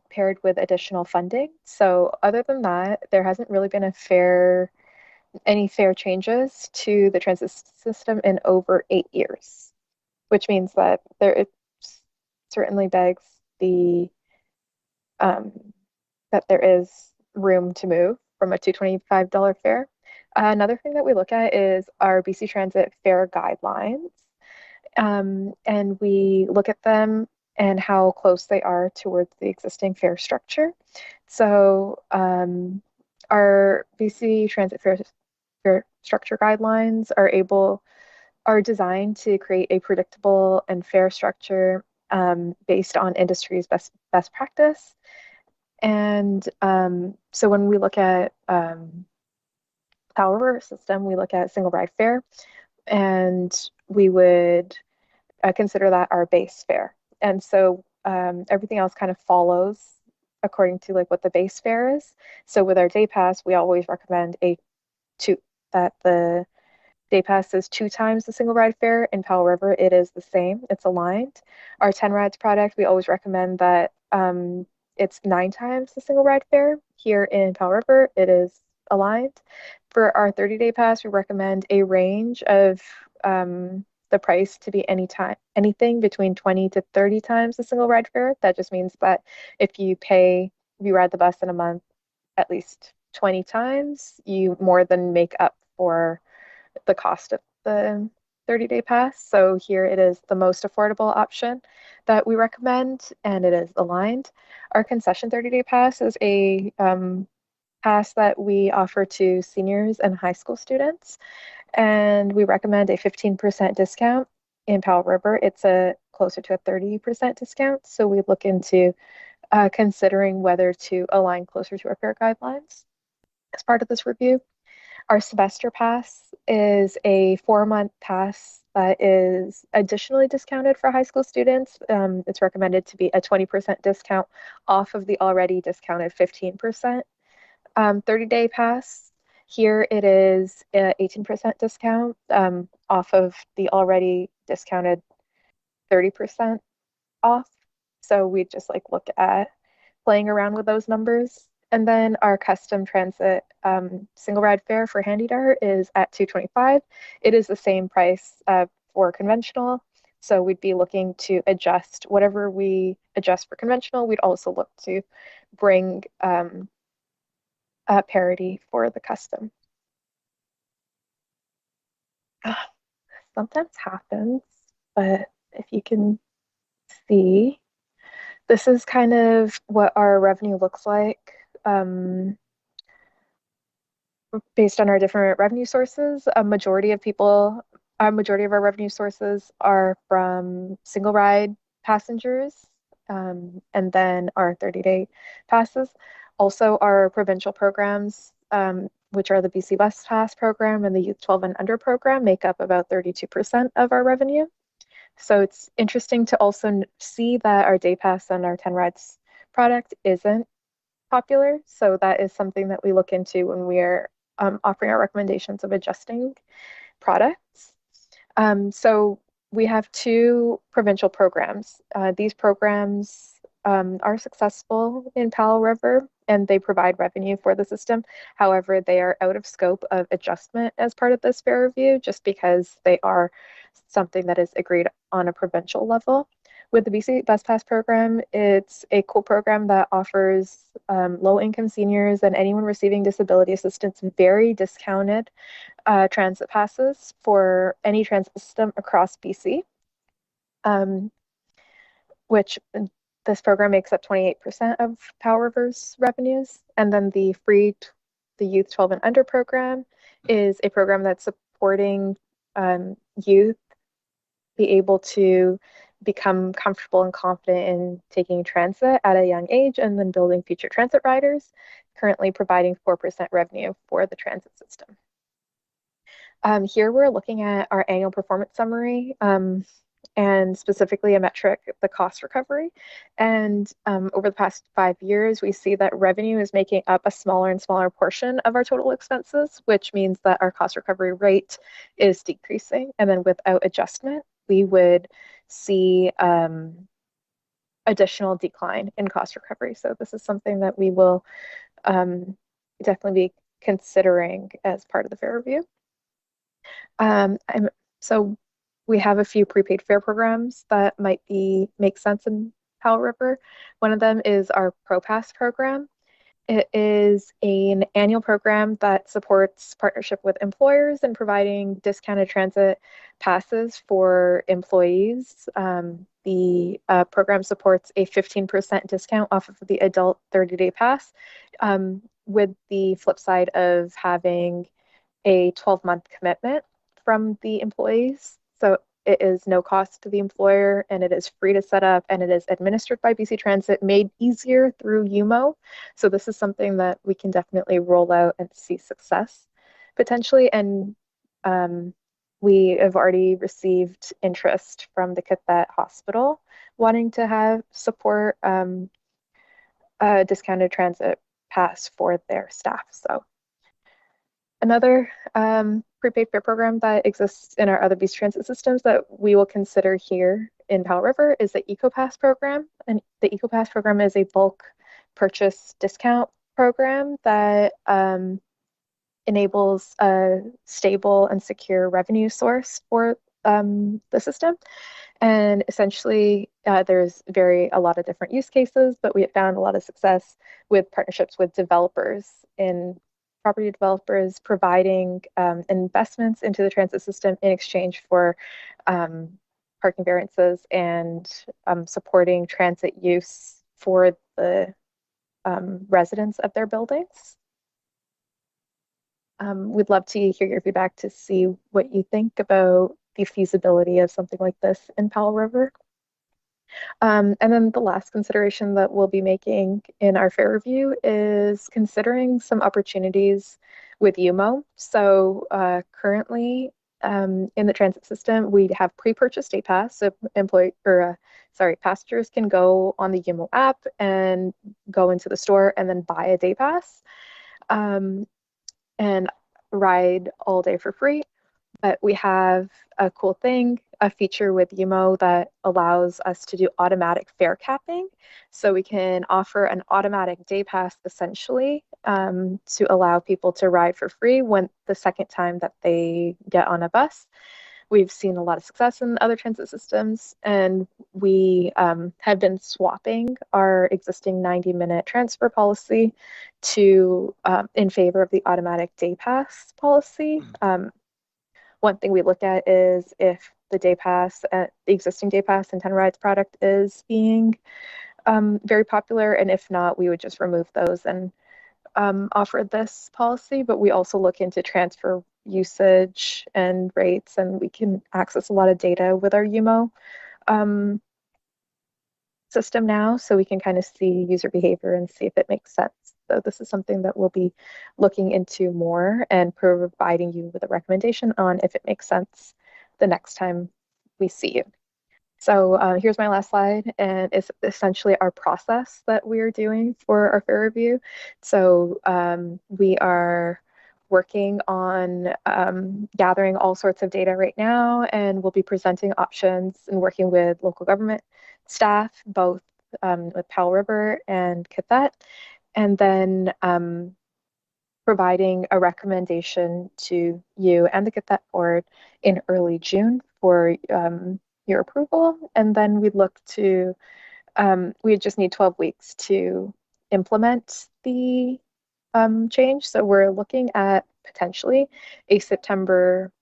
paired with additional funding. So other than that, there hasn't really been any fare changes to the transit system in over 8 years, which means that it certainly begs that there is room to move from a $225 fare. Another thing that we look at is our BC Transit fare guidelines, and we look at them and how close they are towards the existing fare structure. So our BC Transit fare structure guidelines are designed to create a predictable and fair structure based on industry's best practice. And so when we look at Powell River system, we look at single ride fare, and we would consider that our base fare. And so everything else kind of follows according to like what the base fare is. So with our day pass, we always recommend that the day pass is 2 times the single ride fare. In Powell River, it is the same. It's aligned. Our 10 rides product, we always recommend that it's 9 times the single ride fare. Here in Powell River, it is aligned. For our 30-day pass, we recommend a range of the price to be anything between 20 to 30 times the single ride fare. That just means that if you ride the bus in a month at least 20 times, you more than make up for the cost of the 30-day pass. So here it is the most affordable option that we recommend, and it is aligned. Our concession 30-day pass is a pass that we offer to seniors and high school students, and we recommend a 15% discount. In Powell River, it's closer to a 30% discount. So we look into considering whether to align closer to our fare guidelines as part of this review. Our semester pass is a 4-month pass that is additionally discounted for high school students. It's recommended to be a 20% discount off of the already discounted 15%. 30-day pass, here it is an 18% discount off of the already discounted 30% off. So we just like look at playing around with those numbers. And then our custom transit single ride fare for Handy Dart is at $225. It is the same price for conventional. So we'd be looking to adjust whatever we adjust for conventional. We'd also look to bring parity for the custom. Sometimes happens, but if you can see, this is kind of what our revenue looks like based on our different revenue sources. A majority of our revenue sources are from single ride passengers, and then our 30-day passes. Also, our provincial programs, which are the BC Bus Pass program and the Youth 12 and Under program, make up about 32% of our revenue. So it's interesting to also see that our day pass and our 10 rides product isn't popular. So that is something that we look into when we are offering our recommendations of adjusting products. So we have 2 provincial programs. These programs are successful in Powell River and they provide revenue for the system. However, they are out of scope of adjustment as part of this fare review, just because they are something that is agreed on a provincial level. With the BC Bus Pass program, it's a cool program that offers low-income seniors and anyone receiving disability assistance very discounted transit passes for any transit system across BC, which this program makes up 28% of Powell River's revenues. And then the Youth 12 and Under program is a program that's supporting youth be able to become comfortable and confident in taking transit at a young age and then building future transit riders, currently providing 4% revenue for the transit system. Here we're looking at our annual performance summary and specifically a metric, the cost recovery. And over the past 5 years, we see that revenue is making up a smaller and smaller portion of our total expenses, which means that our cost recovery rate is decreasing. And then without adjustment, we would see additional decline in cost recovery. So this is something that we will definitely be considering as part of the fare review. So we have a few prepaid fare programs that might make sense in Powell River. One of them is our ProPass program. It is an annual program that supports partnership with employers and providing discounted transit passes for employees. The program supports a 15% discount off of the adult 30-day pass, with the flip side of having a 12-month commitment from the employees. So it is no cost to the employer and it is free to set up and it is administered by BC Transit, made easier through UMO. So this is something that we can definitely roll out and see success potentially. And we have already received interest from the Cathett Hospital wanting to have support a discounted transit pass for their staff. So another prepaid fare program that exists in our other BC Transit systems that we will consider here in Powell River is the EcoPass program. And the EcoPass program is a bulk purchase discount program that enables a stable and secure revenue source for the system. And essentially, there's a lot of different use cases, but we have found a lot of success with partnerships with developers in property developers providing investments into the transit system in exchange for parking variances and supporting transit use for the residents of their buildings. We'd love to hear your feedback to see what you think about the feasibility of something like this in Powell River. And then the last consideration that we'll be making in our fare review is considering some opportunities with UMO. So currently in the transit system, we have pre-purchased day pass. So passengers can go on the UMO app and go into the store and then buy a day pass and ride all day for free. But we have a cool thing a feature with UMO that allows us to do automatic fare capping. So we can offer an automatic day pass essentially to allow people to ride for free when the second time that they get on a bus. We've seen a lot of success in other transit systems, and we have been swapping our existing 90-minute transfer policy to in favor of the automatic day pass policy. One thing we look at is if the day pass, the existing day pass and 10 rides product is being very popular, and if not, we would just remove those and offer this policy. But we also look into transfer usage and rates, and we can access a lot of data with our UMO system now, so we can kind of see user behavior and see if it makes sense. So this is something that we'll be looking into more and providing you with a recommendation on if it makes sense the next time we see you. So here's my last slide, and it's essentially our process that we're doing for our fare review. So we are working on gathering all sorts of data right now, and we'll be presenting options and working with local government staff, both with Powell River and Kitsap, and then providing a recommendation to you and the Kitsap board in early June for your approval. And then we'd look to, we just need 12 weeks to implement the change. So we're looking at potentially a September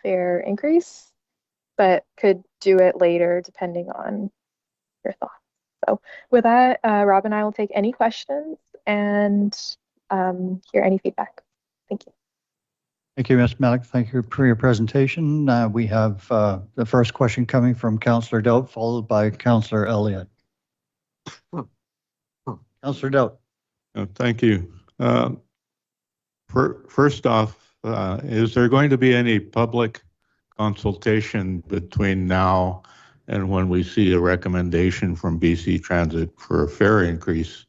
fare increase, but could do it later depending on your thoughts. So with that, Rob and I will take any questions and hear any feedback. Thank you. Thank you, Ms. Malik. Thank you for your presentation. We have the first question coming from Councillor Doudt, followed by Councillor Elliott. Councillor Doudt. Thank you. First off, is there going to be any public consultation between now and when we see a recommendation from BC Transit for a fare increase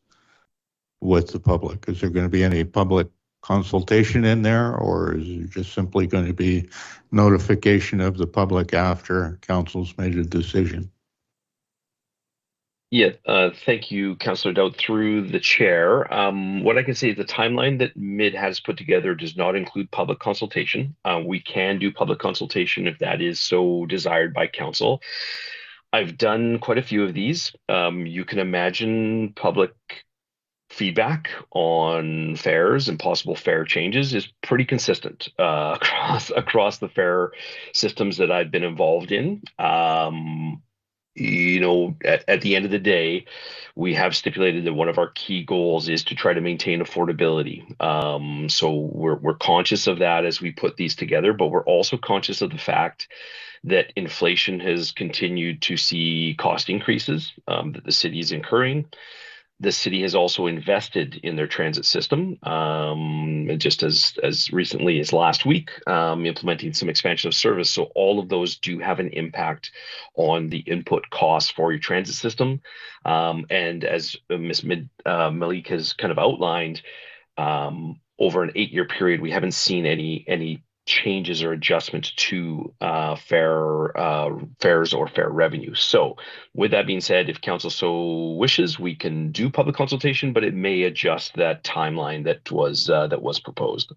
with the public? Is there going to be any public consultation in there, or is it just simply going to be notification of the public after council's made a decision? Yeah, thank you, Councillor Doudt, through the chair. What I can say is the timeline that MID has put together does not include public consultation. We can do public consultation if that is so desired by council. I've done quite a few of these. You can imagine public feedback on fares and possible fare changes is pretty consistent across the fare systems that I've been involved in. You know, at the end of the day, we have stipulated that one of our key goals is to try to maintain affordability. So we're conscious of that as we put these together, but we're also conscious of the fact that inflation has continued to see cost increases that the city is incurring. The city has also invested in their transit system, just as recently as last week, implementing some expansion of service. So all of those do have an impact on the input costs for your transit system. And as Ms. Malik has kind of outlined, over an 8-year period, we haven't seen any changes or adjustments to fares or fare revenue. So with that being said, if council so wishes, we can do public consultation, but it may adjust that timeline that was proposed.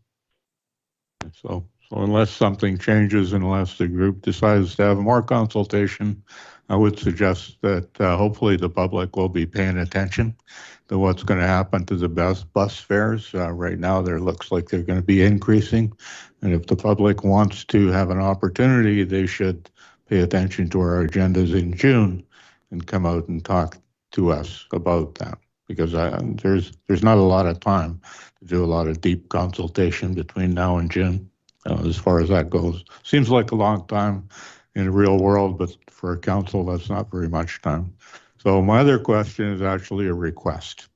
So unless something changes, unless the group decides to have more consultation, I would suggest that hopefully the public will be paying attention to what's going to happen to the bus fares. Right now, there looks like they're going to be increasing. And if the public wants to have an opportunity, they should pay attention to our agendas in June and come out and talk to us about that. Because there's not a lot of time to do a lot of deep consultation between now and June, as far as that goes. Seems like a long time in the real world, but for a council, that's not very much time. So my other question is actually a request.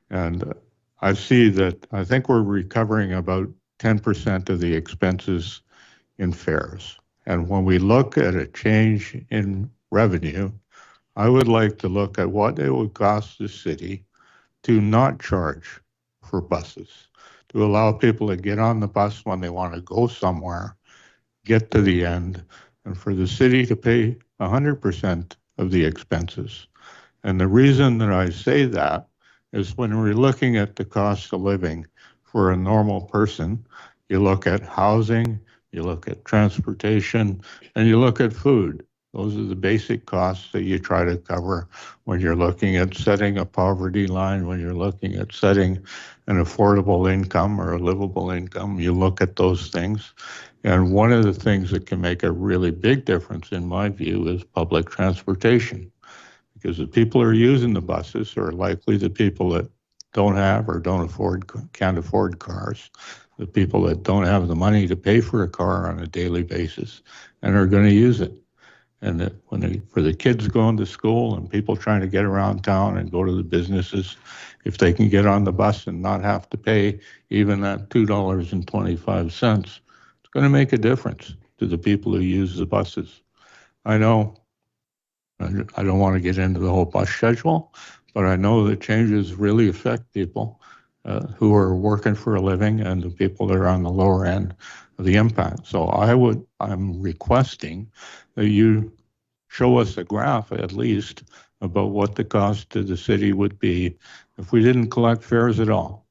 And I see that I think we're recovering about 10% of the expenses in fares. And when we look at a change in revenue, I would like to look at what it would cost the city to not charge for buses, to allow people to get on the bus when they want to go somewhere, get to the end, and for the city to pay 100% of the expenses. And the reason that I say that is when we're looking at the cost of living for a normal person, you look at housing, you look at transportation, and you look at food. Those are the basic costs that you try to cover when you're looking at setting a poverty line, when you're looking at setting an affordable income or a livable income. You look at those things. And one of the things that can make a really big difference, in my view, is public transportation. Because the people who are using the buses are likely the people that don't have or can't afford cars, the people that don't have the money to pay for a car on a daily basis and are going to use it. And that for the kids going to school and people trying to get around town and go to the businesses, if they can get on the bus and not have to pay even that $2.25, it's going to make a difference to the people who use the buses. I know I don't want to get into the whole bus schedule, but I know that changes really affect people who are working for a living and the people that are on the lower end of the impact. So I'm requesting that you show us a graph at least about what the cost to the city would be if we didn't collect fares at all.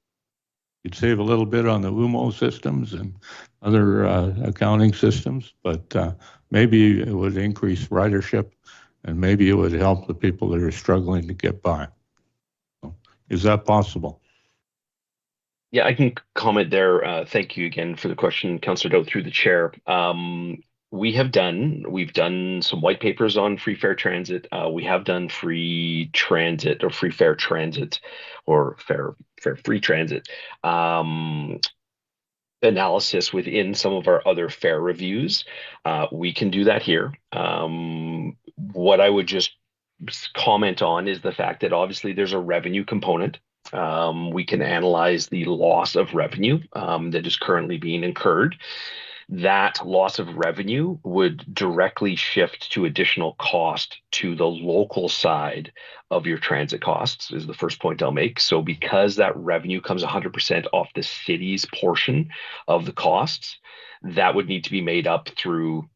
You'd save a little bit on the UMO systems and other accounting systems, but maybe it would increase ridership and maybe it would help the people that are struggling to get by. Is that possible? Yeah, I can comment there. Thank you again for the question, Councillor Doe, through the chair. We've done some white papers on free fare transit. We have done free transit or free fare transit or fare free transit analysis within some of our other fare reviews. We can do that here. What I would just comment on is the fact that obviously there's a revenue component. We can analyze the loss of revenue that is currently being incurred. That loss of revenue would directly shift to additional cost to the local side of your transit costs, is the first point I'll make. So because that revenue comes 100% off the city's portion of the costs, that would need to be made up through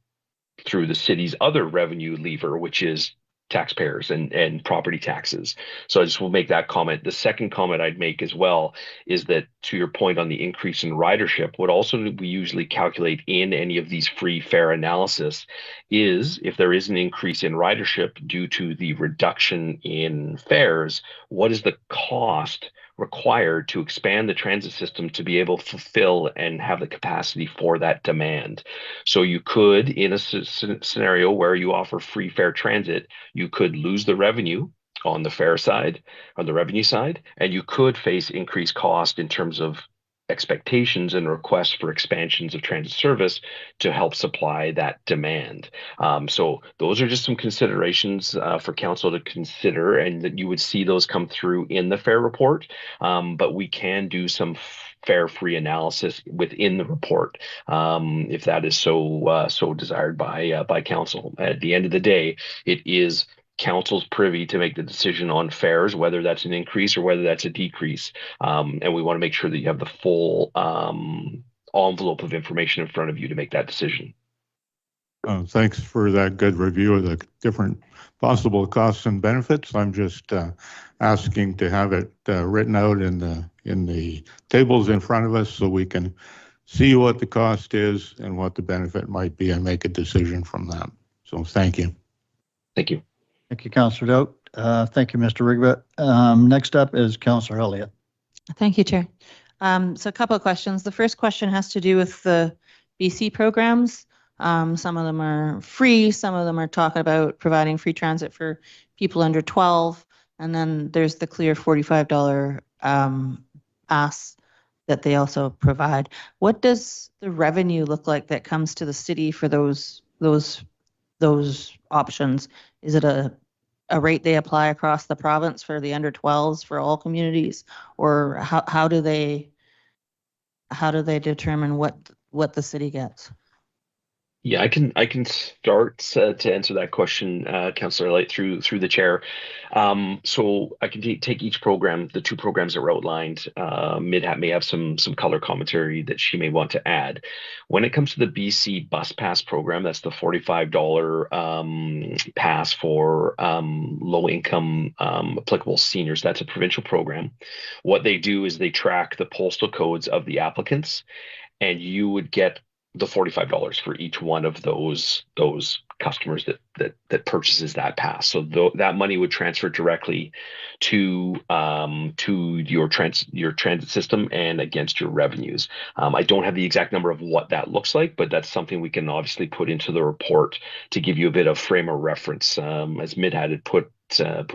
the city's other revenue lever, which is taxpayers and property taxes. So I just will make that comment. The second comment I'd make as well is that, to your point on the increase in ridership, what also we usually calculate in any of these free fare analysis is if there is an increase in ridership due to the reduction in fares, what is the cost required to expand the transit system to be able to fulfill and have the capacity for that demand. So you could, in a scenario where you offer free fare transit, you could lose the revenue on the fare side, on the revenue side, and you could face increased cost in terms of expectations and requests for expansions of transit service to help supply that demand. So those are just some considerations for council to consider, and that you would see those come through in the fare report. But we can do some fare-free analysis within the report if that is so desired by council. At the end of the day, it is council's privy to make the decision on fares, whether that's an increase or whether that's a decrease. And we want to make sure that you have the full envelope of information in front of you to make that decision. Thanks for that good review of the different possible costs and benefits. I'm just asking to have it written out in the tables in front of us so we can see what the cost is and what the benefit might be and make a decision from that. So thank you. Thank you. Thank you, Councillor Doak. Thank you, Mr. Rigbit. Next up is Councillor Elliott. Thank you, Chair. So a couple of questions. The first question has to do with the BC programs. Some of them are free. Some of them are talking about providing free transit for people under 12. And then there's the clear $45 pass that they also provide. What does the revenue look like that comes to the city for those options? Is it a rate they apply across the province for the under 12s for all communities, or how do they determine what the city gets? Yeah, I can start to answer that question, Councillor Light, through the chair. So I can take each program, the two programs that were outlined. Midhat may have some color commentary that she may want to add. When it comes to the BC Bus Pass program, that's the $45 pass for low income applicable seniors. That's a provincial program. What they do is they track the postal codes of the applicants, and you would get the $45 for each one of those customers that purchases that pass. So that money would transfer directly to your transit system and against your revenues. I don't have the exact number of what that looks like, but that's something we can obviously put into the report to give you a bit of frame of reference. As Midhat had put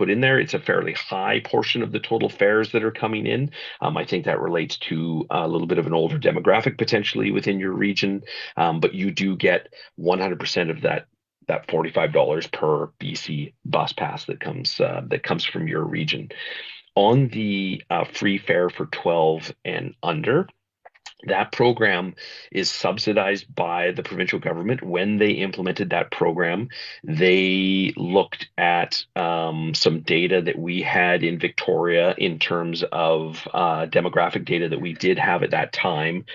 in there, it's a fairly high portion of the total fares that are coming in. I think that relates to a little bit of an older demographic potentially within your region, but you do get 100% of that $45 per BC bus pass that comes from your region. On the free fare for 12 and under, that program is subsidized by the provincial government. When they implemented that program, they looked at some data that we had in Victoria in terms of demographic data that we did have at that time,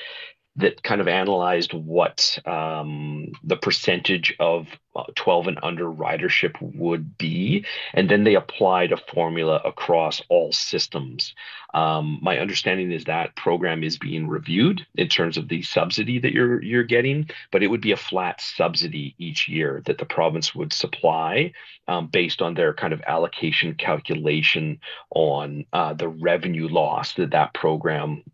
that kind of analyzed what the percentage of 12 and under ridership would be, and then they applied a formula across all systems. My understanding is that program is being reviewed in terms of the subsidy that you're getting, but it would be a flat subsidy each year that the province would supply based on their kind of allocation calculation on the revenue loss that program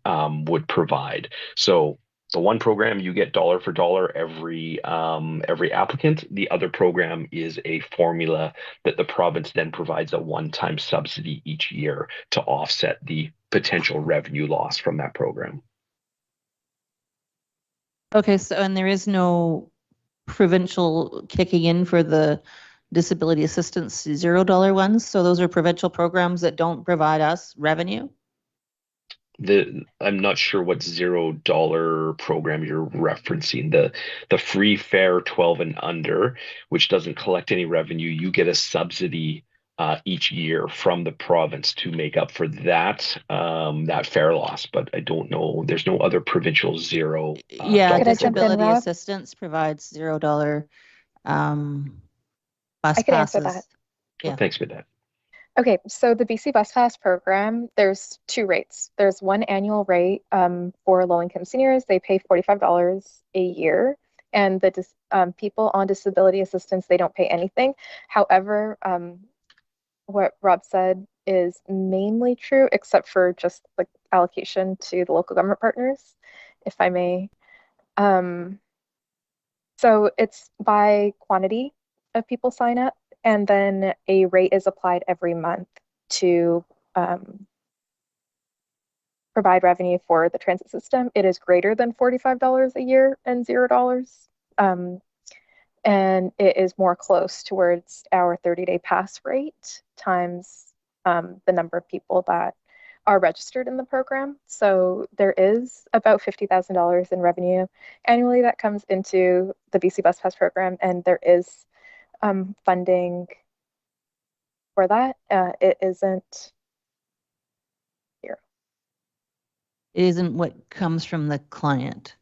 would provide. So the one program, you get dollar for dollar every applicant. The other program is a formula that the province then provides a one-time subsidy each year to offset the potential revenue loss from that program. Okay, so and there is no provincial kicking in for the disability assistance $0 ones. So those are provincial programs that don't provide us revenue. I'm not sure what $0 program you're referencing. The free fare 12 and under, which doesn't collect any revenue, you get a subsidy each year from the province to make up for that fare loss. But I don't know. There's no other provincial zero. Yeah, disability assistance provides $0 bus I can answer passes. that. Yeah. Thanks for that. Okay, so the BC Bus Pass program, there's two rates. There's one annual rate for low-income seniors. They pay $45 a year, and the people on disability assistance, they don't pay anything. However, what Rob said is mainly true, except for just the allocation to the local government partners, if I may. So it's by quantity of people sign up, and then a rate is applied every month to provide revenue for the transit system. It is greater than $45 a year and $0. And it is more close towards our 30-day pass rate times the number of people that are registered in the program. So there is about $50,000 in revenue annually that comes into the BC Bus Pass program, and there is funding for that. It isn't here. It isn't what comes from the client.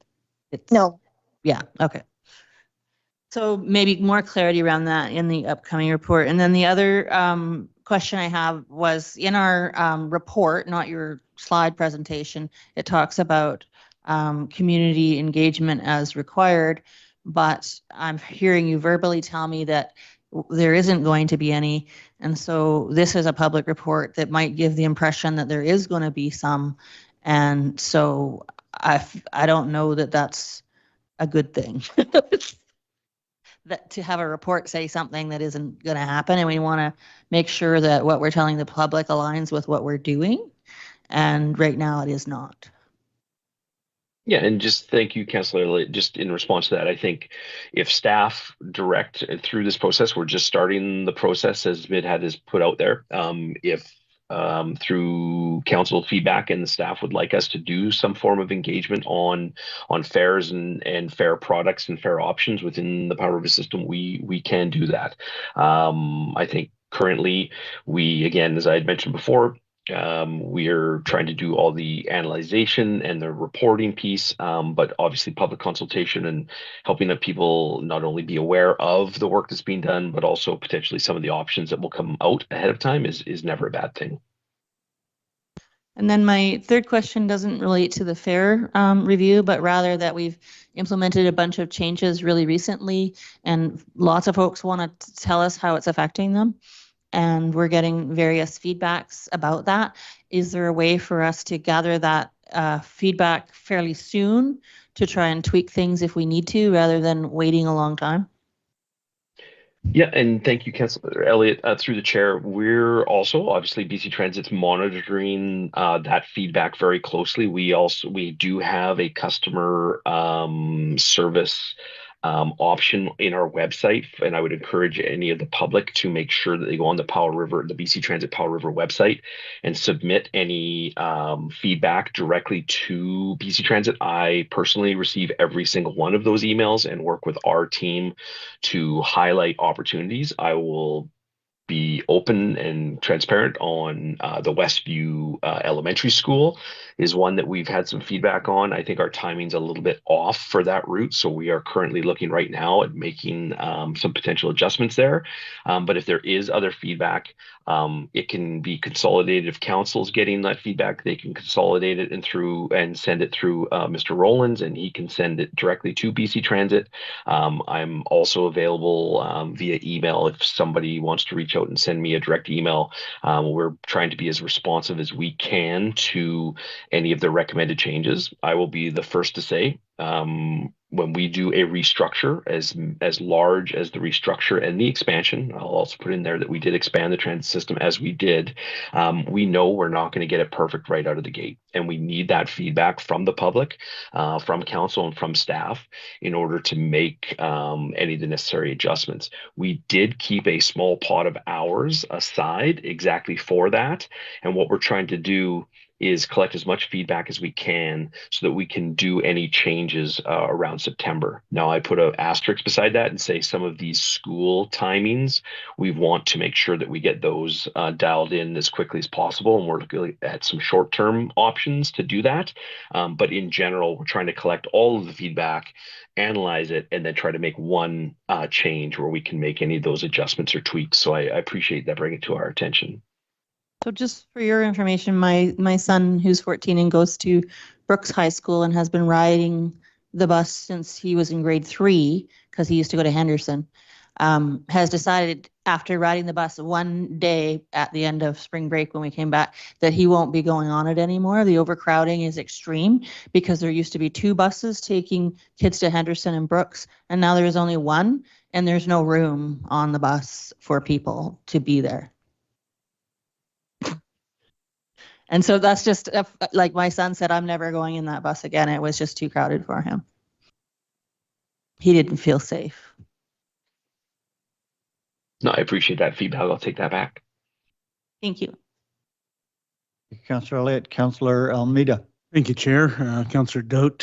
It's, No. Yeah, okay. So maybe more clarity around that in the upcoming report. And then the other question I have was in our report, not your slide presentation, it talks about community engagement as required, but I'm hearing you verbally tell me that there isn't going to be any. And so this is a public report that might give the impression that there is going to be some. And so I don't know that that's a good thing. That to have a report say something that isn't going to happen, and we want to make sure that what we're telling the public aligns with what we're doing. And right now it is not. Yeah, and just thank you, Councillor. Just in response to that, I think if staff direct through this process, we're just starting the process as Midhat has put out there. If through council feedback and the staff would like us to do some form of engagement on fares and fare products and fare options within the Powder River system, we can do that. I think currently we, again, as I had mentioned before, we're trying to do all the analyzation and the reporting piece, but obviously public consultation and helping the people not only be aware of the work that's being done, but also potentially some of the options that will come out ahead of time is never a bad thing. And then my third question doesn't relate to the fare review, but rather that we've implemented a bunch of changes really recently, and lots of folks want to tell us how it's affecting them. And we're getting various feedbacks about that. Is there a way for us to gather that feedback fairly soon to try and tweak things if we need to, rather than waiting a long time? Yeah, and thank you, Councillor Elliott. Through the chair, we're also obviously BC Transit's monitoring that feedback very closely. We do have a customer service option in our website, and I would encourage any of the public to make sure that they go on the BC Transit Powder River website and submit any feedback directly to BC Transit. I personally receive every single one of those emails and work with our team to highlight opportunities. I will be open and transparent on the Westview Elementary School is one that we've had some feedback on. I think our timing's a little bit off for that route, so we are currently looking right now at making some potential adjustments there. But if there is other feedback, it can be consolidated. If council's getting that feedback, they can consolidate it and send it through Mr. Rowlands, and he can send it directly to BC Transit. I'm also available via email if somebody wants to reach out and send me a direct email. We're trying to be as responsive as we can to any of the recommended changes. I will be the first to say, when we do a restructure as large as the restructure and the expansion, I'll also put in there that we did expand the transit system as we did. We know we're not going to get it perfect right out of the gate, and we need that feedback from the public, from council, and from staff in order to make any of the necessary adjustments. We did keep a small pot of hours aside exactly for that, and what we're trying to do is collect as much feedback as we can so that we can do any changes around September. Now, I put an asterisk beside that and say some of these school timings, we want to make sure that we get those dialed in as quickly as possible, and we're looking at some short-term options to do that. But in general, we're trying to collect all of the feedback, analyze it, and then try to make one change where we can make any of those adjustments or tweaks. So I appreciate that bringing it to our attention. So just for your information, my son, who's 14 and goes to Brooks High School and has been riding the bus since he was in grade 3, because he used to go to Henderson, has decided after riding the bus one day at the end of spring break when we came back that he won't be going on it anymore. The overcrowding is extreme because there used to be 2 buses taking kids to Henderson and Brooks, and now there is only one, and there's no room on the bus for people to be there. And so that's just, like my son said, I'm never going in that bus again. It was just too crowded for him. He didn't feel safe. No, I appreciate that feedback. I'll take that back. Thank you. Councillor Elliott, Councillor Almeida. Thank you, Chair. Councillor Doat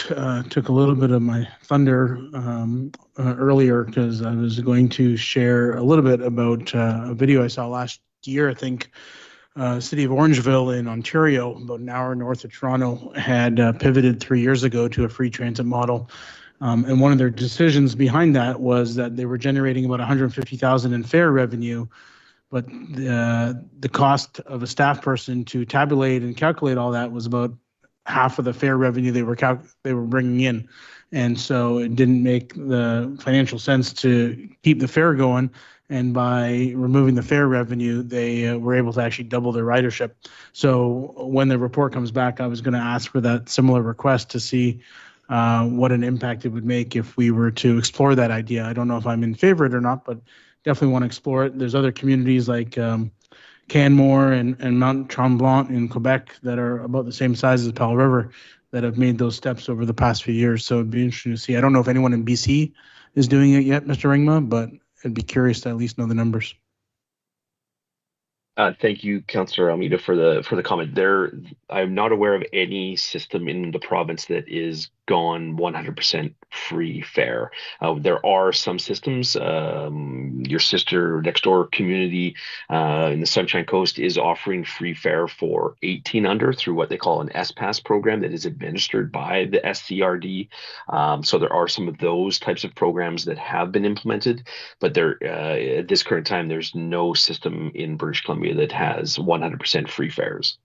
took a little bit of my thunder earlier because I was going to share a little bit about a video I saw last year, I think. City of Orangeville in Ontario, about an hour north of Toronto, had pivoted 3 years ago to a free transit model. And one of their decisions behind that was that they were generating about $150,000 in fare revenue, but the cost of a staff person to tabulate and calculate all that was about half of the fare revenue they were bringing in. And so it didn't make the financial sense to keep the fare going. And by removing the fare revenue, they were able to actually double their ridership. So when the report comes back, I was going to ask for that similar request to see what an impact it would make if we were to explore that idea. I don't know if I'm in favor of it or not, but definitely want to explore it. There's other communities like Canmore and Mount Tremblant in Quebec that are about the same size as Powell River that have made those steps over the past few years. So it'd be interesting to see. I don't know if anyone in BC is doing it yet, Mr. Ringma, but I'd be curious to at least know the numbers. Thank you, Councillor Almeida, for the comment. I'm not aware of any system in the province that is gone 100% free fare. There are some systems. Your sister next door community in the Sunshine Coast is offering free fare for 18 under through what they call an S-Pass program that is administered by the SCRD. So there are some of those types of programs that have been implemented, but at this current time, there's no system in British Columbia that has 100% free fares.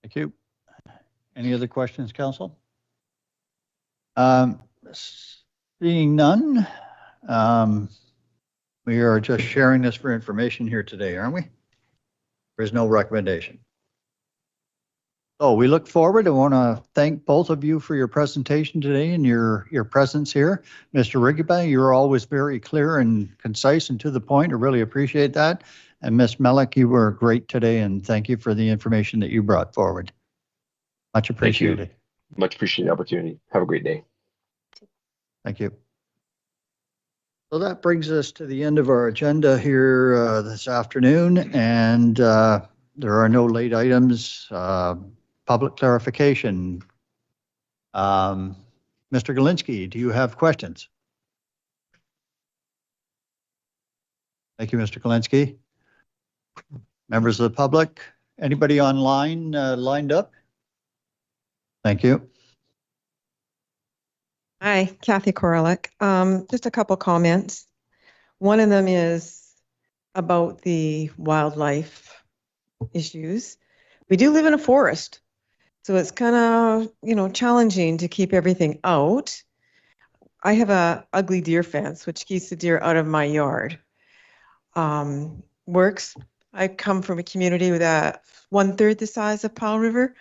Thank you. Any other questions, Council? Seeing none, we are just sharing this for information here today, aren't we? There's no recommendation. So we look forward. I want to thank both of you for your presentation today and your presence here. Mr. Rigby, you're always very clear and concise and to the point. I really appreciate that. And Ms. Mellick, you were great today, and thank you for the information that you brought forward. Much appreciated. Thank you. Much appreciated the opportunity. Have a great day. Thank you. So that brings us to the end of our agenda here this afternoon, and there are no late items. Public clarification. Mr. Galinsky, do you have questions? Thank you, Mr. Galinsky. Members of the public, anybody online lined up? Thank you. Hi, Kathy Koralik. Just a couple comments. One of them is about the wildlife issues. We do live in a forest, so it's kind of, challenging to keep everything out. I have a ugly deer fence, which keeps the deer out of my yard. Works. I come from a community with 1/3 the size of Powell River,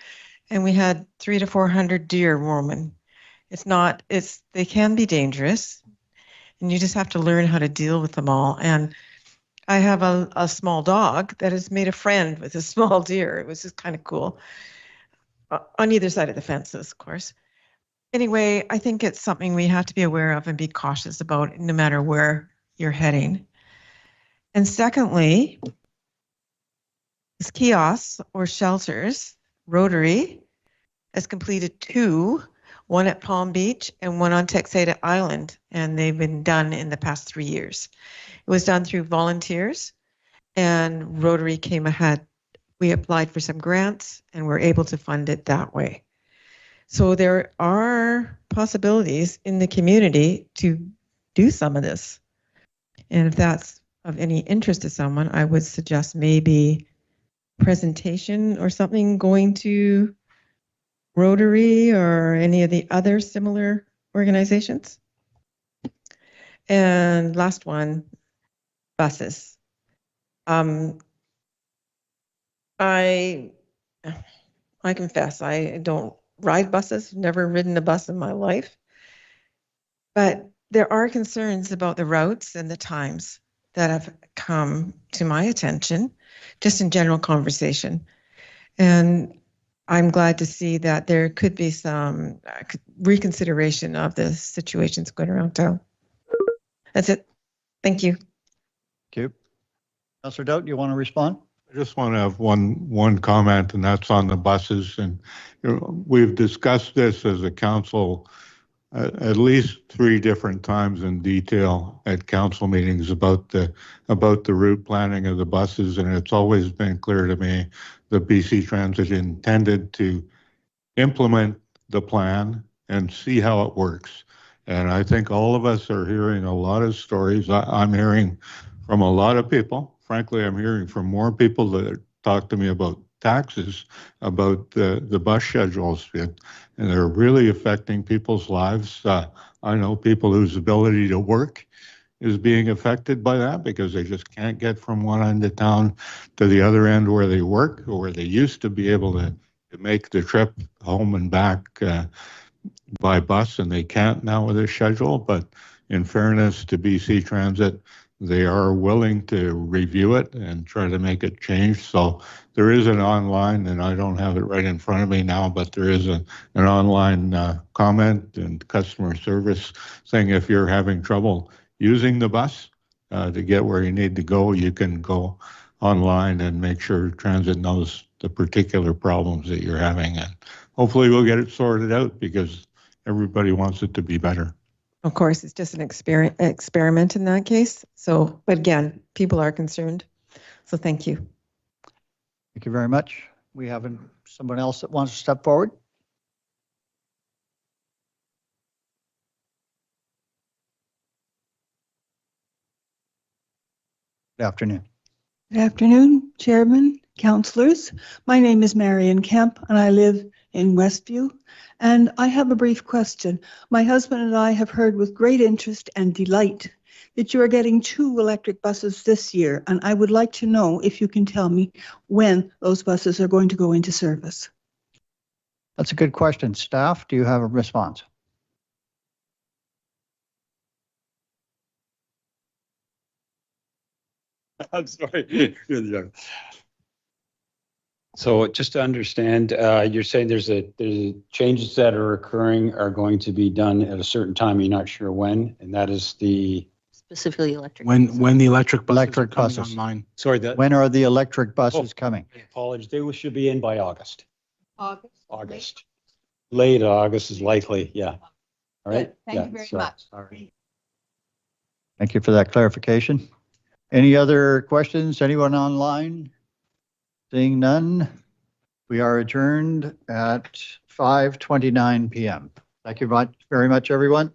and we had 300 to 400 deer roaming. They can be dangerous, and you just have to learn how to deal with them all. And I have a small dog that has made a friend with a small deer. It was just kind of cool. On either side of the fences, of course. Anyway, I think it's something we have to be aware of and be cautious about no matter where you're heading. And secondly, these kiosks or shelters, Rotary has completed 2, one at Palm Beach and one on Texada Island, and they've been done in the past 3 years. It was done through volunteers, and Rotary came ahead. We applied for some grants and were able to fund it that way. So there are possibilities in the community to do some of this. And if that's of any interest to someone, I would suggest maybe presentation or something going to Rotary or any of the other similar organizations. And last one, buses. I confess I don't ride buses, never ridden a bus in my life. But there are concerns about the routes and the times that have come to my attention, just in general conversation. And I'm glad to see that there could be some reconsideration of the situations going around town. That's it. Thank you. Thank you. Councillor Dowd, you want to respond? I just want to have one comment, and that's on the buses. And we've discussed this as a council at least 3 different times in detail at council meetings about the route planning of the buses, and it's always been clear to me that BC Transit intended to implement the plan and see how it works. And I think all of us are hearing a lot of stories. I'm hearing from a lot of people. Frankly, I'm hearing from more people that talk to me about taxes, about the bus schedules, and they're really affecting people's lives. I know people whose ability to work is being affected by that because they just can't get from one end of town to the other end where they work, or where they used to be able to make the trip home and back by bus, and they can't now with this schedule. But in fairness to BC Transit, they are willing to review it and try to make it change. So there is an online, and I don't have it right in front of me now, but there is an online comment and customer service saying if you're having trouble using the bus, to get where you need to go, you can go online and make sure transit knows the particular problems that you're having. And hopefully we'll get it sorted out because everybody wants it to be better. Of course, it's just an experiment in that case. So, but again, people are concerned. So thank you. Thank you very much. We have someone else that wants to step forward. Good afternoon. Good afternoon, Chairman, councillors. My name is Marion Kemp and I live in Westview. And I have a brief question. My husband and I have heard with great interest and delight that you are getting 2 electric buses this year. And I would like to know if you can tell me when those buses are going to go into service. That's a good question. Staff, do you have a response? I'm sorry. So just to understand, you're saying there's changes that are occurring are going to be done at a certain time. You're not sure when, and that is the Specifically electric. When the electric buses Electric are coming buses. online. sorry. When are the electric buses coming? Apologies. They should be in by August. August. August. Late August is likely. Yeah. All right. Thank you very much. Sorry. Thank you for that clarification. Any other questions? Anyone online? Seeing none, we are adjourned at 5:29 p.m. Thank you very much, everyone.